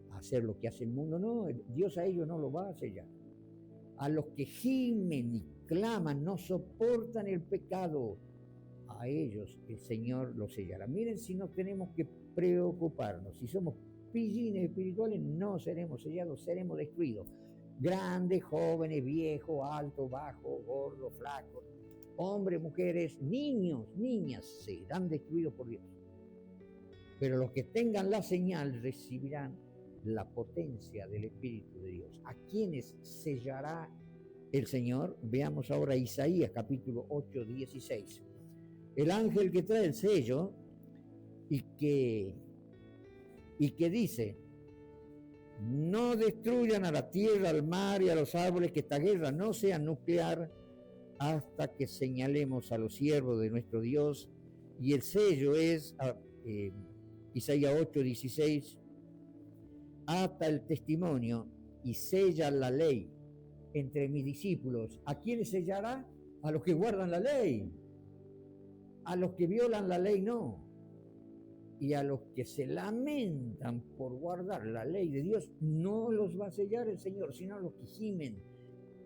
a hacer lo que hace el mundo. No, Dios a ellos no lo va a sellar. A los que gimen y claman, no soportan el pecado, a ellos el Señor los sellará. Miren, si no tenemos que preocuparnos, si somos pillines espirituales, no seremos sellados, seremos destruidos. Grandes, jóvenes, viejos, altos, bajos, gordos, flacos, hombres, mujeres, niños, niñas, serán destruidos por Dios. Pero los que tengan la señal recibirán la potencia del Espíritu de Dios. ¿A quiénes sellará el Señor? Veamos ahora Isaías capítulo 8, 16. El ángel que trae el sello y que dice, no destruyan a la tierra, al mar y a los árboles, que esta guerra no sea nuclear hasta que señalemos a los siervos de nuestro Dios. Y el sello es Isaías 8:16, ata el testimonio y sella la ley entre mis discípulos. ¿A quiénes sellará? A los que guardan la ley. A los que violan la ley no. Y a los que se lamentan por guardar la ley de Dios, no los va a sellar el Señor, sino a los que gimen,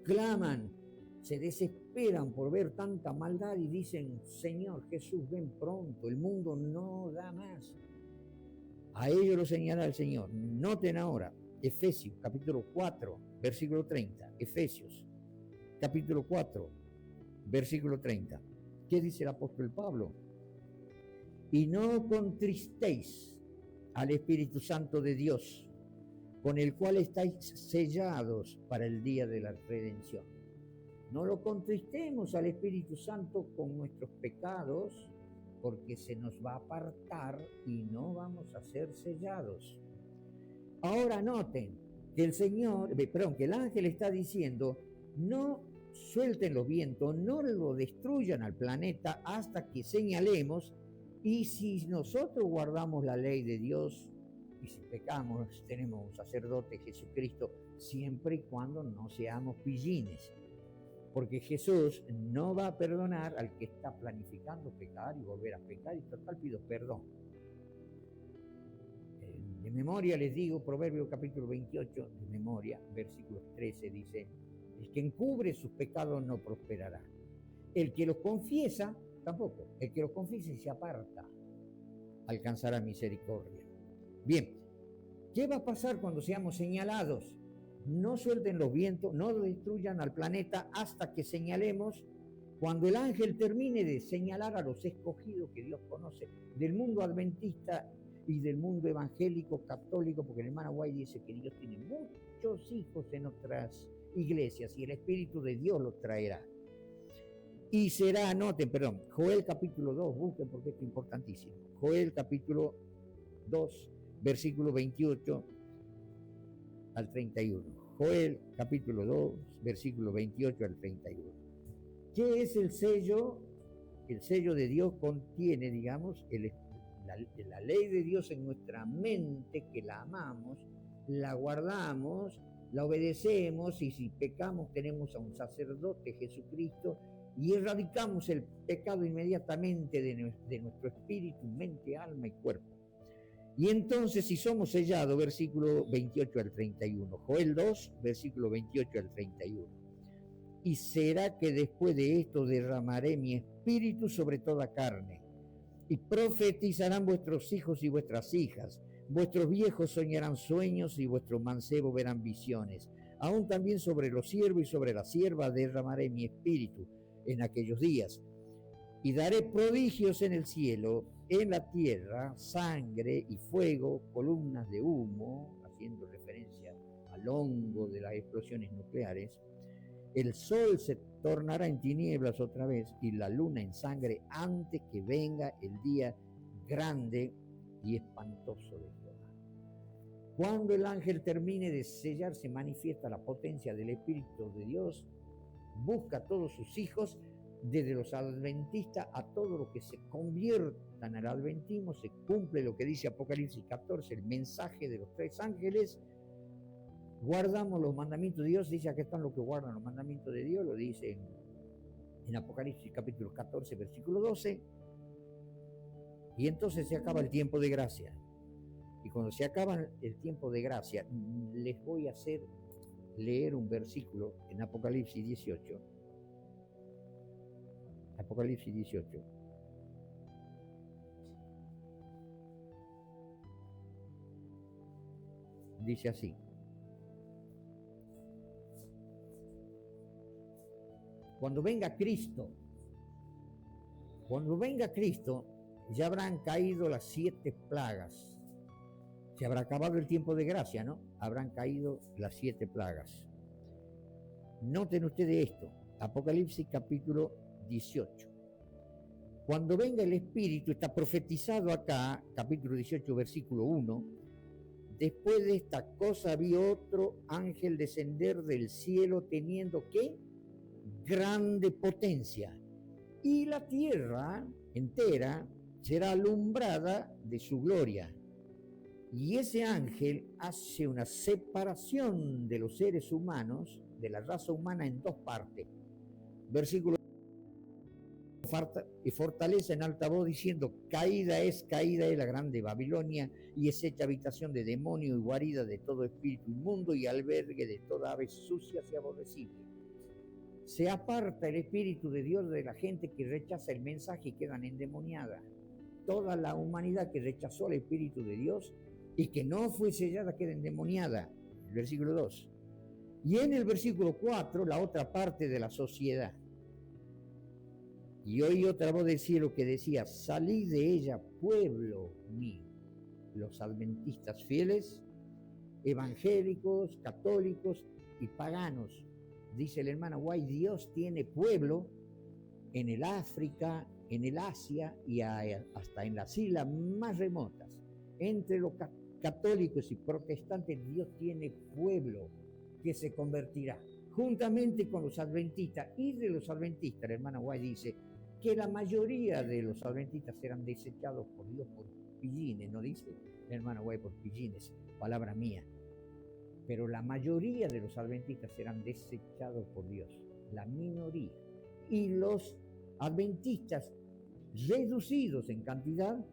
claman, se desesperan por ver tanta maldad y dicen, Señor Jesús, ven pronto, el mundo no da más. A ellos lo señala el Señor. Noten ahora, Efesios capítulo 4, versículo 30. Efesios capítulo 4, versículo 30. ¿Qué dice el apóstol Pablo? Y no contristéis al Espíritu Santo de Dios, con el cual estáis sellados para el día de la redención. No lo contristemos al Espíritu Santo con nuestros pecados, porque se nos va a apartar y no vamos a ser sellados. Ahora noten que que el ángel está diciendo, no suelten los vientos, no lo destruyan al planeta hasta que señalemos. Y si nosotros guardamos la ley de Dios, y si pecamos, tenemos un sacerdote, Jesucristo, siempre y cuando no seamos pillines. Porque Jesús no va a perdonar al que está planificando pecar y volver a pecar, y total pido perdón. De memoria les digo, Proverbios capítulo 28, de memoria, versículo 13, dice, el que encubre sus pecados no prosperará. El que los confiesa, tampoco. El que los confiesa y se aparta, alcanzará misericordia. Bien, ¿qué va a pasar cuando seamos señalados? No suelten los vientos, no destruyan al planeta hasta que señalemos. Cuando el ángel termine de señalar a los escogidos que Dios conoce del mundo adventista y del mundo evangélico católico, porque el hermano White dice que Dios tiene muchos hijos en otras iglesias y el Espíritu de Dios los traerá. Y será, Joel capítulo 2, busquen porque esto es importantísimo. Joel capítulo 2, versículo 28 al 31. Joel capítulo 2, versículo 28 al 31. ¿Qué es el sello? El sello de Dios contiene, digamos, la ley de Dios en nuestra mente, que la amamos, la guardamos, la obedecemos, y si pecamos tenemos a un sacerdote, Jesucristo, y erradicamos el pecado inmediatamente de nuestro espíritu, mente, alma y cuerpo. Y entonces, si somos sellados, versículo 28 al 31, Joel 2, versículo 28 al 31. Y será que después de esto derramaré mi espíritu sobre toda carne, y profetizarán vuestros hijos y vuestras hijas, vuestros viejos soñarán sueños y vuestros mancebos verán visiones. Aún también sobre los siervos y sobre las siervas derramaré mi espíritu en aquellos días, y daré prodigios en el cielo, en la tierra, sangre y fuego, columnas de humo, haciendo referencia al hongo de las explosiones nucleares. El sol se tornará en tinieblas otra vez y la luna en sangre antes que venga el día grande y espantoso de Jehová. Cuando el ángel termine de sellar, se manifiesta la potencia del Espíritu de Dios, busca a todos sus hijos, desde los adventistas a todos los que se conviertan al adventismo. Se cumple lo que dice Apocalipsis 14, el mensaje de los tres ángeles. Guardamos los mandamientos de Dios, dice, aquí están los que guardan los mandamientos de Dios, lo dice en Apocalipsis capítulo 14, versículo 12. Y entonces se acaba el tiempo de gracia. Y cuando se acaba el tiempo de gracia, les voy a hacer leer un versículo en Apocalipsis 18. Apocalipsis 18. Dice así: cuando venga Cristo, ya habrán caído las 7 plagas. Se habrá acabado el tiempo de gracia, ¿no? Habrán caído las 7 plagas. Noten ustedes esto, Apocalipsis capítulo 18. Cuando venga el Espíritu, está profetizado acá, capítulo 18, versículo 1, después de esta cosa vi otro ángel descender del cielo teniendo, ¿qué? Grande potencia. Y la tierra entera será alumbrada de su gloria. Y ese ángel hace una separación de los seres humanos, de la raza humana, en dos partes. Versículo: y fortalece en alta voz diciendo: caída es la grande Babilonia, y es hecha habitación de demonio y guarida de todo espíritu inmundo y albergue de toda ave sucia y aborrecible. Se aparta el Espíritu de Dios de la gente que rechaza el mensaje y quedan endemoniadas. Toda la humanidad que rechazó el Espíritu de Dios y que no fue sellada queda endemoniada. El versículo 2. Y en el versículo 4, la otra parte de la sociedad. Y oí otra voz del cielo que decía: salid de ella, pueblo mío. Los adventistas fieles, evangélicos, católicos y paganos. Dice el hermano White, Dios tiene pueblo en el África, en el Asia y hasta en las islas más remotas. Entre los católicos y protestantes, Dios tiene pueblo que se convertirá. Juntamente con los adventistas, y de los adventistas, el hermano White dice que la mayoría de los adventistas serán desechados por Dios por pillines, ¿no dice el hermano White? Por pillines, palabra mía. Pero la mayoría de los adventistas serán desechados por Dios, la minoría. Y los adventistas reducidos en cantidad,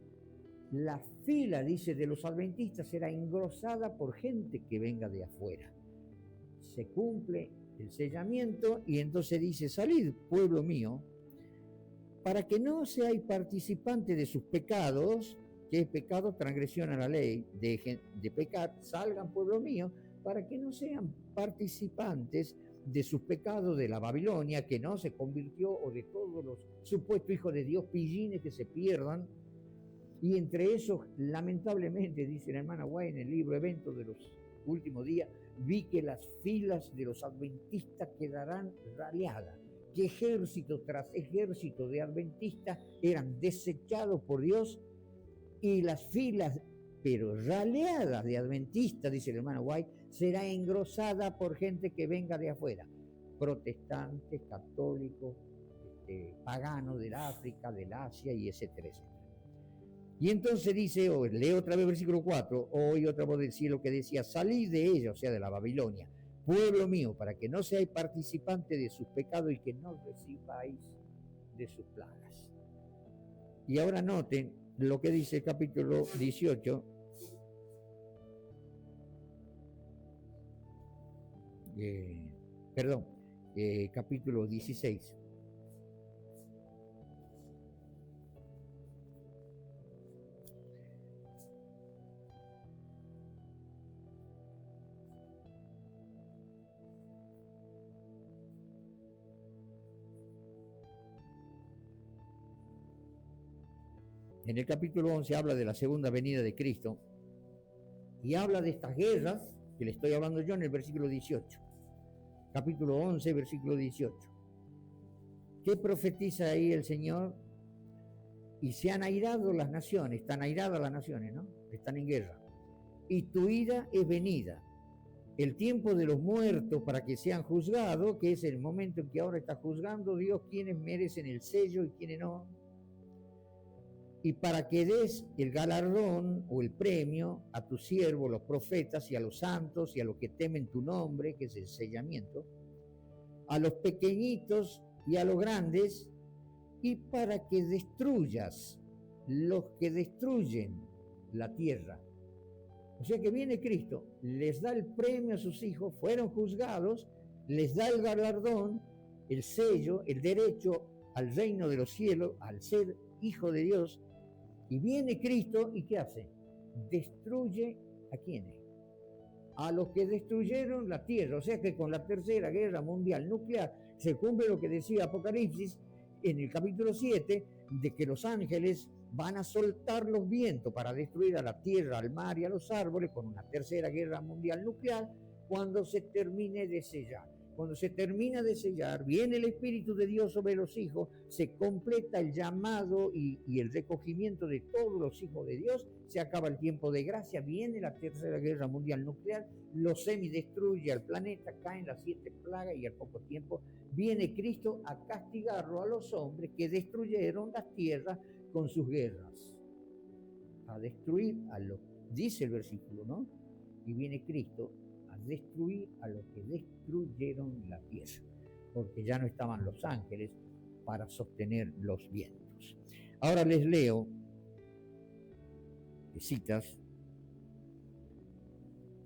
la fila, dice, de los adventistas será engrosada por gente que venga de afuera. Se cumple el sellamiento y entonces dice: salid, pueblo mío, para que no seáis participantes de sus pecados, que es pecado, transgresión a la ley, dejen de pecar, salgan, pueblo mío, para que no sean participantes de sus pecados de la Babilonia, que no se convirtió, o de todos los supuestos hijos de Dios pillines que se pierdan. Y entre esos, lamentablemente, dice la hermana White en el libro Eventos de los Últimos Días, vi que las filas de los adventistas quedarán raleadas, que ejército tras ejército de adventistas eran desechados por Dios, y las filas, pero raleadas de adventistas, dice el hermano White, será engrosada por gente que venga de afuera, protestantes, católicos, paganos del África, del Asia, y etcétera, etcétera. Y entonces dice, leo otra vez versículo 4, oí otra voz del cielo que decía: salid de ella, o sea, de la Babilonia, pueblo mío, para que no seáis participantes de sus pecados y que no recibáis de sus plagas. Y ahora noten lo que dice el capítulo 18, capítulo 16. En el capítulo 11 habla de la segunda venida de Cristo y habla de estas guerras que le estoy hablando yo en el versículo 18. Capítulo 11, versículo 18. ¿Qué profetiza ahí el Señor? Y se han airado las naciones, están airadas las naciones, ¿no? Están en guerra. Y tu ira es venida. El tiempo de los muertos para que sean juzgados, que es el momento en que ahora está juzgando Dios quienes merecen el sello y quienes no. Y para que des el galardón o el premio a tus siervos, los profetas, y a los santos, y a los que temen tu nombre, que es el sellamiento, a los pequeñitos y a los grandes, y para que destruyas los que destruyen la tierra. O sea que viene Cristo, les da el premio a sus hijos, fueron juzgados, les da el galardón, el sello, el derecho al reino de los cielos, al ser hijo de Dios. Y viene Cristo, ¿y qué hace? Destruye ¿a quiénes? A los que destruyeron la tierra. O sea que con la tercera guerra mundial nuclear se cumple lo que decía Apocalipsis en el capítulo 7, de que los ángeles van a soltar los vientos para destruir a la tierra, al mar y a los árboles con una tercera guerra mundial nuclear cuando se termine de sellar. Cuando se termina de sellar, viene el Espíritu de Dios sobre los hijos, se completa el llamado y el recogimiento de todos los hijos de Dios, se acaba el tiempo de gracia, viene la tercera guerra mundial nuclear, lo semidestruye al planeta, caen las 7 plagas y al poco tiempo viene Cristo a castigarlo a los hombres que destruyeron las tierras con sus guerras. A destruir a los, dice el versículo, ¿no? Y viene Cristo a destruir a los que destruyeron la tierra, porque ya no estaban los ángeles para sostener los vientos. Ahora les leo citas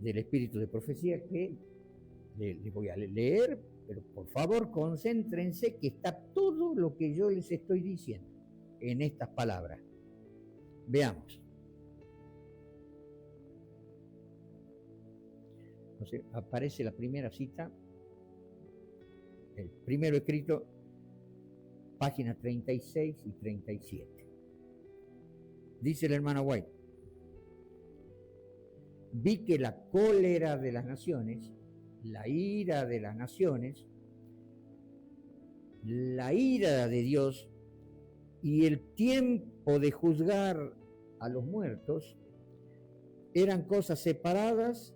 del Espíritu de Profecía que les voy a leer, pero por favor concéntrense que está todo lo que yo les estoy diciendo en estas palabras. Veamos. Entonces, aparece la primera cita, el primero escrito, páginas 36 y 37. Dice el hermano White: vi que la cólera de las naciones, la ira de las naciones, la ira de Dios y el tiempo de juzgar a los muertos eran cosas separadas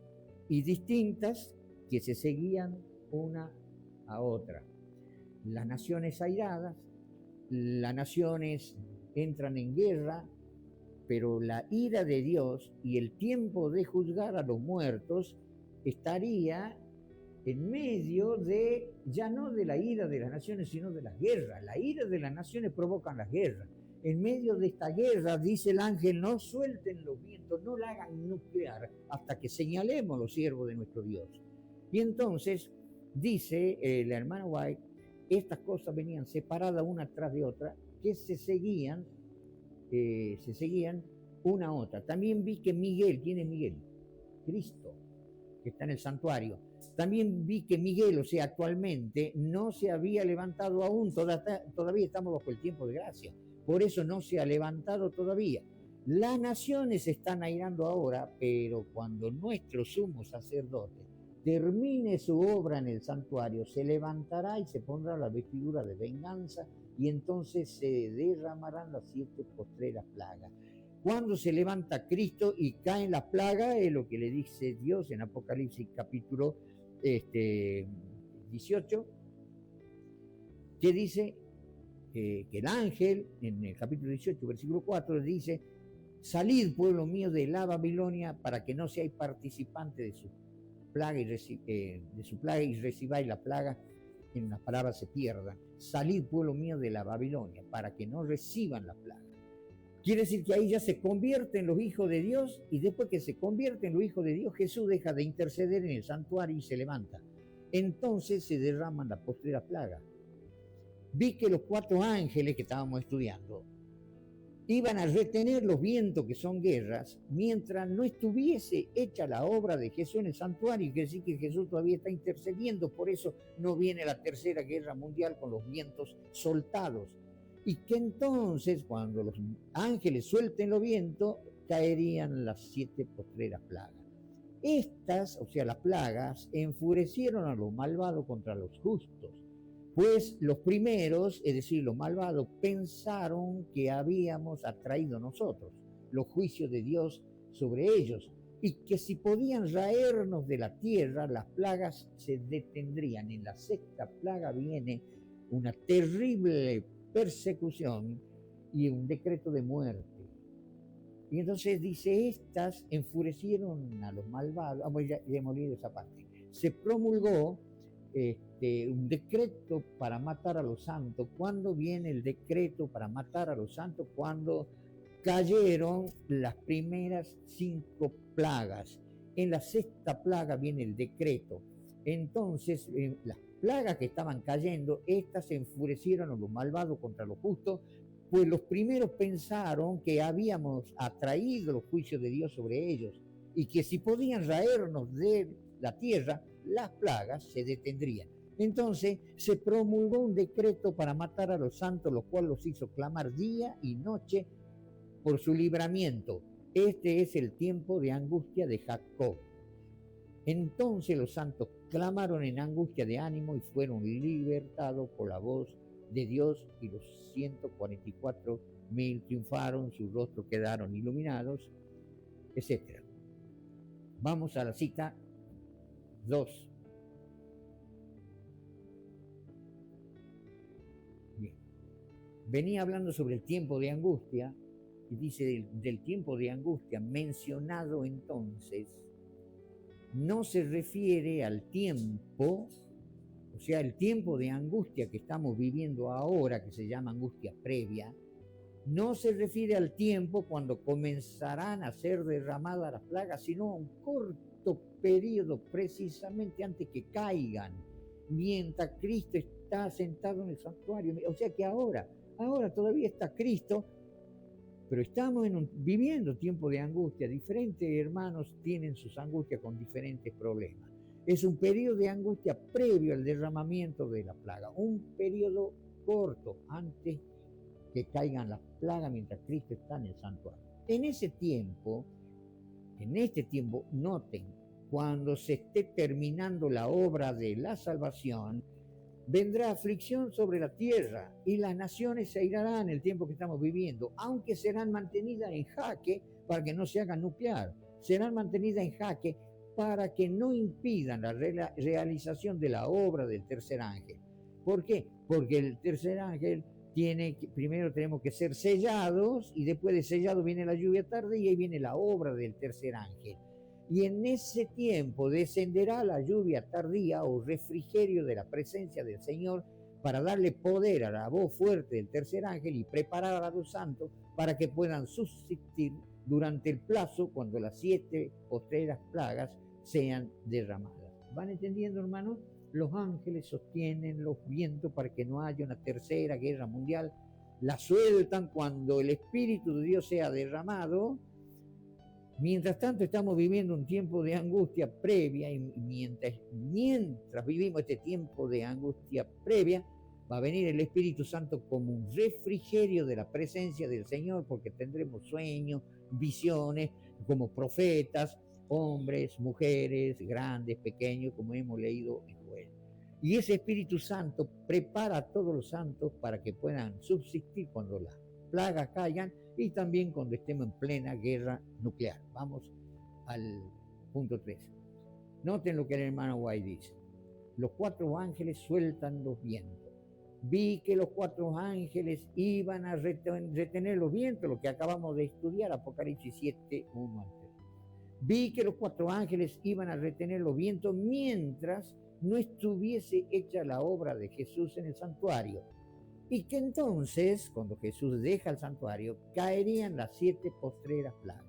y distintas que se seguían una a otra. Las naciones airadas, las naciones entran en guerra, pero la ira de Dios y el tiempo de juzgar a los muertos estaría en medio de, ya no de la ira de las naciones, sino de las guerras. La ira de las naciones provocan las guerras. En medio de esta guerra, dice el ángel, no suelten los vientos, no la hagan nuclear hasta que señalemos los siervos de nuestro Dios. Y entonces, dice el hermano White, estas cosas venían separadas una tras de otra, que se seguían una a otra. También vi que Miguel, ¿quién es Miguel? Cristo, que está en el santuario. También vi que Miguel, o sea, actualmente no se había levantado aún, todavía estamos bajo el tiempo de gracia. Por eso no se ha levantado todavía. Las naciones se están airando ahora, pero cuando nuestro sumo sacerdote termine su obra en el santuario, se levantará y se pondrá la vestidura de venganza y entonces se derramarán las 7 postreras plagas. Cuando se levanta Cristo y caen las plagas, es lo que le dice Dios en Apocalipsis capítulo 18, que dice que el ángel, en el capítulo 18, versículo 4, dice: salid, pueblo mío, de la Babilonia, para que no seáis participantes de su plaga y recibáis la plaga. En unas palabras, se pierdan. Salid, pueblo mío, de la Babilonia, para que no reciban la plaga. Quiere decir que ahí ya se convierten los hijos de Dios, y después que se convierten los hijos de Dios, Jesús deja de interceder en el santuario y se levanta. Entonces se derraman la postrera plaga. Vi que los 4 ángeles que estábamos estudiando iban a retener los vientos, que son guerras, mientras no estuviese hecha la obra de Jesús en el santuario. Quiere decir que Jesús todavía está intercediendo, por eso no viene la tercera guerra mundial con los vientos soltados. Y que entonces, cuando los ángeles suelten los vientos, caerían las 7 postreras plagas. Estas, o sea, las plagas, enfurecieron a los malvados contra los justos. Pues los primeros, es decir, los malvados, pensaron que habíamos atraído nosotros los juicios de Dios sobre ellos, y que si podían raernos de la tierra, las plagas se detendrían. En la 6ª plaga viene una terrible persecución y un decreto de muerte. Y entonces dice, estas enfurecieron a los malvados. Ya hemos leído esa parte. Se promulgó un decreto para matar a los santos. ¿Cuándo viene el decreto para matar a los santos? Cuando cayeron las primeras 5 plagas. En la 6ª plaga viene el decreto. Entonces, las plagas que estaban cayendo, estas se enfurecieron a los malvados contra los justos, pues los primeros pensaron que habíamos atraído los juicios de Dios sobre ellos, y que si podían raernos de la tierra, las plagas se detendrían. Entonces se promulgó un decreto para matar a los santos, lo cual los hizo clamar día y noche por su libramiento. Este es el tiempo de angustia de Jacob. Entonces los santos clamaron en angustia de ánimo y fueron libertados por la voz de Dios, y los 144.000 triunfaron, sus rostros quedaron iluminados, etc. Vamos a la cita 2. Bien. Venía hablando sobre el tiempo de angustia y dice del tiempo de angustia mencionado entonces, no se refiere al tiempo, o sea, el tiempo de angustia que estamos viviendo ahora, que se llama angustia previa, no se refiere al tiempo cuando comenzarán a ser derramadas las plagas, sino a un corto periodo precisamente antes que caigan, mientras Cristo está sentado en el santuario. O sea que ahora todavía está Cristo, pero estamos viviendo tiempo de angustia. Diferentes hermanos tienen sus angustias con diferentes problemas. Es un periodo de angustia previo al derramamiento de la plaga, un periodo corto antes que caigan las plagas mientras Cristo está en el santuario. En este tiempo, noten, cuando se esté terminando la obra de la salvación, vendrá aflicción sobre la tierra y las naciones se airarán en el tiempo que estamos viviendo, aunque serán mantenidas en jaque para que no se hagan nuclear, serán mantenidas en jaque para que no impidan la realización de la obra del tercer ángel. ¿Por qué? Porque el tercer ángel primero tenemos que ser sellados, y después de sellado viene la lluvia tardía y ahí viene la obra del tercer ángel. Y en ese tiempo descenderá la lluvia tardía o refrigerio de la presencia del Señor para darle poder a la voz fuerte del tercer ángel y preparar a los santos para que puedan subsistir durante el plazo cuando las 7 postreras plagas sean derramadas. ¿Van entendiendo, hermanos? Los ángeles sostienen los vientos para que no haya una tercera guerra mundial. La sueltan cuando el Espíritu de Dios sea derramado. Mientras tanto estamos viviendo un tiempo de angustia previa, y mientras vivimos este tiempo de angustia previa, va a venir el Espíritu Santo como un refrigerio de la presencia del Señor, porque tendremos sueños, visiones, como profetas, hombres, mujeres, grandes, pequeños, como hemos leído en Joel. Y ese Espíritu Santo prepara a todos los santos para que puedan subsistir cuando las plagas caigan y también cuando estemos en plena guerra nuclear. Vamos al punto 3. Noten lo que el hermano White dice. Los 4 ángeles sueltan los vientos. Vi que los 4 ángeles iban a retener los vientos, lo que acabamos de estudiar, Apocalipsis 7, 1 al 3. Vi que los 4 ángeles iban a retener los vientos mientras no estuviese hecha la obra de Jesús en el santuario. Y que entonces, cuando Jesús deja el santuario, caerían las 7 postreras plagas.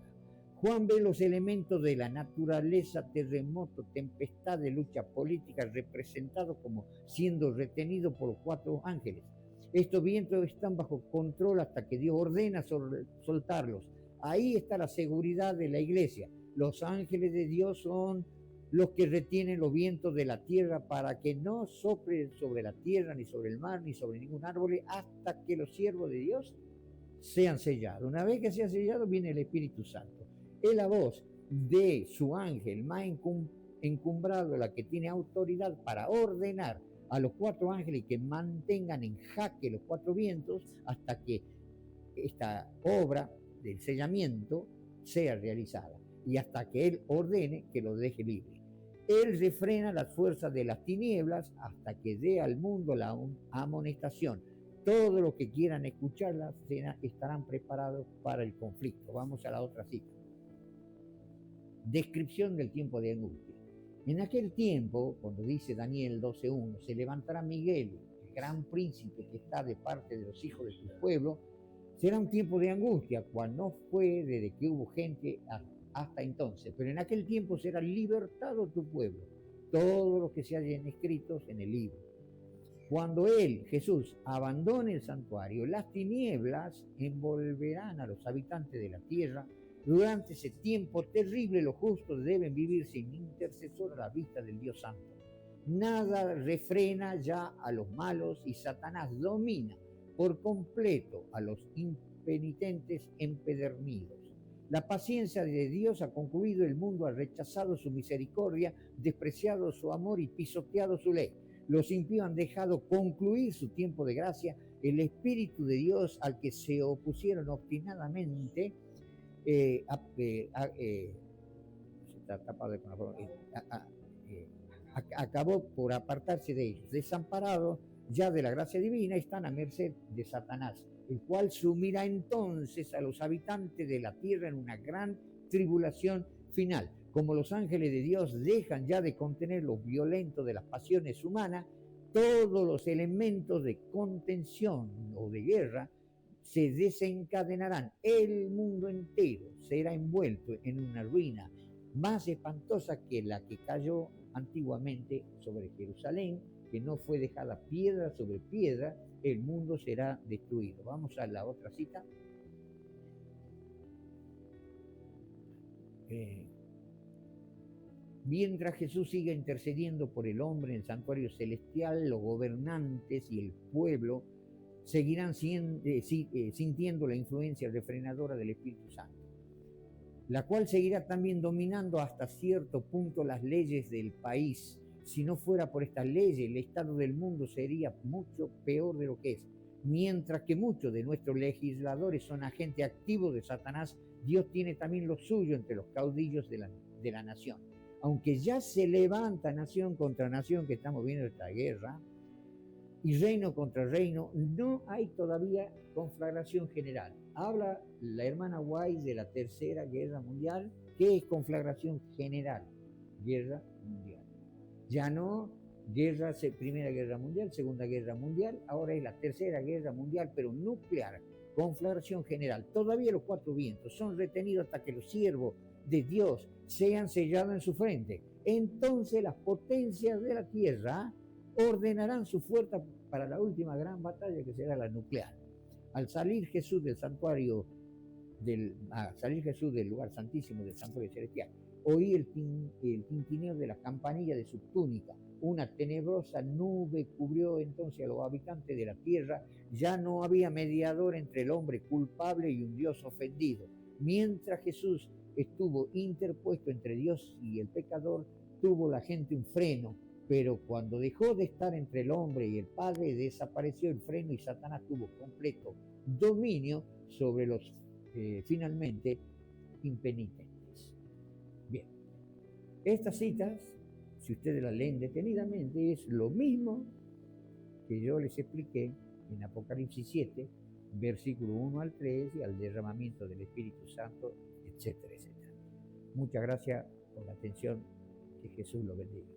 Juan ve los elementos de la naturaleza, terremoto, tempestad, de lucha política, representados como siendo retenidos por los 4 ángeles. Estos vientos están bajo control hasta que Dios ordena soltarlos. Ahí está la seguridad de la iglesia. Los ángeles de Dios son los que retienen los vientos de la tierra para que no soplen sobre la tierra, ni sobre el mar, ni sobre ningún árbol, hasta que los siervos de Dios sean sellados. Una vez que sean sellados, viene el Espíritu Santo. Es la voz de su ángel más encumbrado, la que tiene autoridad para ordenar a los 4 ángeles que mantengan en jaque los 4 vientos hasta que esta obra del sellamiento sea realizada y hasta que Él ordene que los deje libres. Él refrena las fuerzas de las tinieblas hasta que dé al mundo la amonestación. Todos los que quieran escuchar la cena estarán preparados para el conflicto. Vamos a la otra cita. Descripción del tiempo de angustia. En aquel tiempo, cuando dice Daniel 12:1, se levantará Miguel, el gran príncipe que está de parte de los hijos de tu pueblo. Será un tiempo de angustia, cual no fue desde que hubo gente hasta entonces, pero en aquel tiempo será libertado tu pueblo, todos los que se hallen escritos en el libro. Cuando Él, Jesús, abandone el santuario, las tinieblas envolverán a los habitantes de la tierra. Durante ese tiempo terrible, los justos deben vivir sin intercesor a la vista del Dios Santo. Nada refrena ya a los malos y Satanás domina por completo a los impenitentes empedernidos. La paciencia de Dios ha concluido, el mundo ha rechazado su misericordia, despreciado su amor y pisoteado su ley. Los impíos han dejado concluir su tiempo de gracia. El Espíritu de Dios, al que se opusieron obstinadamente, acabó por apartarse de ellos. Desamparados ya de la gracia divina, están a merced de Satanás, el cual sumirá entonces a los habitantes de la tierra en una gran tribulación final. Como los ángeles de Dios dejan ya de contener los violentos de las pasiones humanas, todos los elementos de contención o de guerra se desencadenarán. El mundo entero será envuelto en una ruina más espantosa que la que cayó antiguamente sobre Jerusalén, que no fue dejada piedra sobre piedra. El mundo será destruido. Vamos a la otra cita. Mientras Jesús siga intercediendo por el hombre en el santuario celestial, los gobernantes y el pueblo seguirán sintiendo la influencia refrenadora del Espíritu Santo, la cual seguirá también dominando hasta cierto punto las leyes del país. Si no fuera por estas leyes, el estado del mundo sería mucho peor de lo que es. Mientras que muchos de nuestros legisladores son agentes activos de Satanás, Dios tiene también lo suyo entre los caudillos de la nación. Aunque ya se levanta nación contra nación, que estamos viendo esta guerra, y reino contra reino, no hay todavía conflagración general. Habla la hermana White de la Tercera Guerra Mundial. ¿Qué es conflagración general? Guerra mundial. Ya no Primera Guerra Mundial, Segunda Guerra Mundial, ahora es la Tercera Guerra Mundial, pero nuclear. Conflagración general. Todavía los cuatro vientos son retenidos hasta que los siervos de Dios sean sellados en su frente. Entonces las potencias de la tierra ordenarán su fuerza para la última gran batalla, que será la nuclear. Al salir Jesús del santuario, salir Jesús del lugar santísimo del santuario celestial, oí el tintineo de la campanilla de su túnica. Una tenebrosa nube cubrió entonces a los habitantes de la tierra. Ya no había mediador entre el hombre culpable y un Dios ofendido. Mientras Jesús estuvo interpuesto entre Dios y el pecador, tuvo la gente un freno. Pero cuando dejó de estar entre el hombre y el Padre, desapareció el freno y Satanás tuvo completo dominio sobre los finalmente impenitentes. Bien, estas citas, si ustedes las leen detenidamente, es lo mismo que yo les expliqué en Apocalipsis 7, versículo 1 al 3, y al derramamiento del Espíritu Santo, etcétera, etcétera. Muchas gracias por la atención. Que Jesús lo bendiga.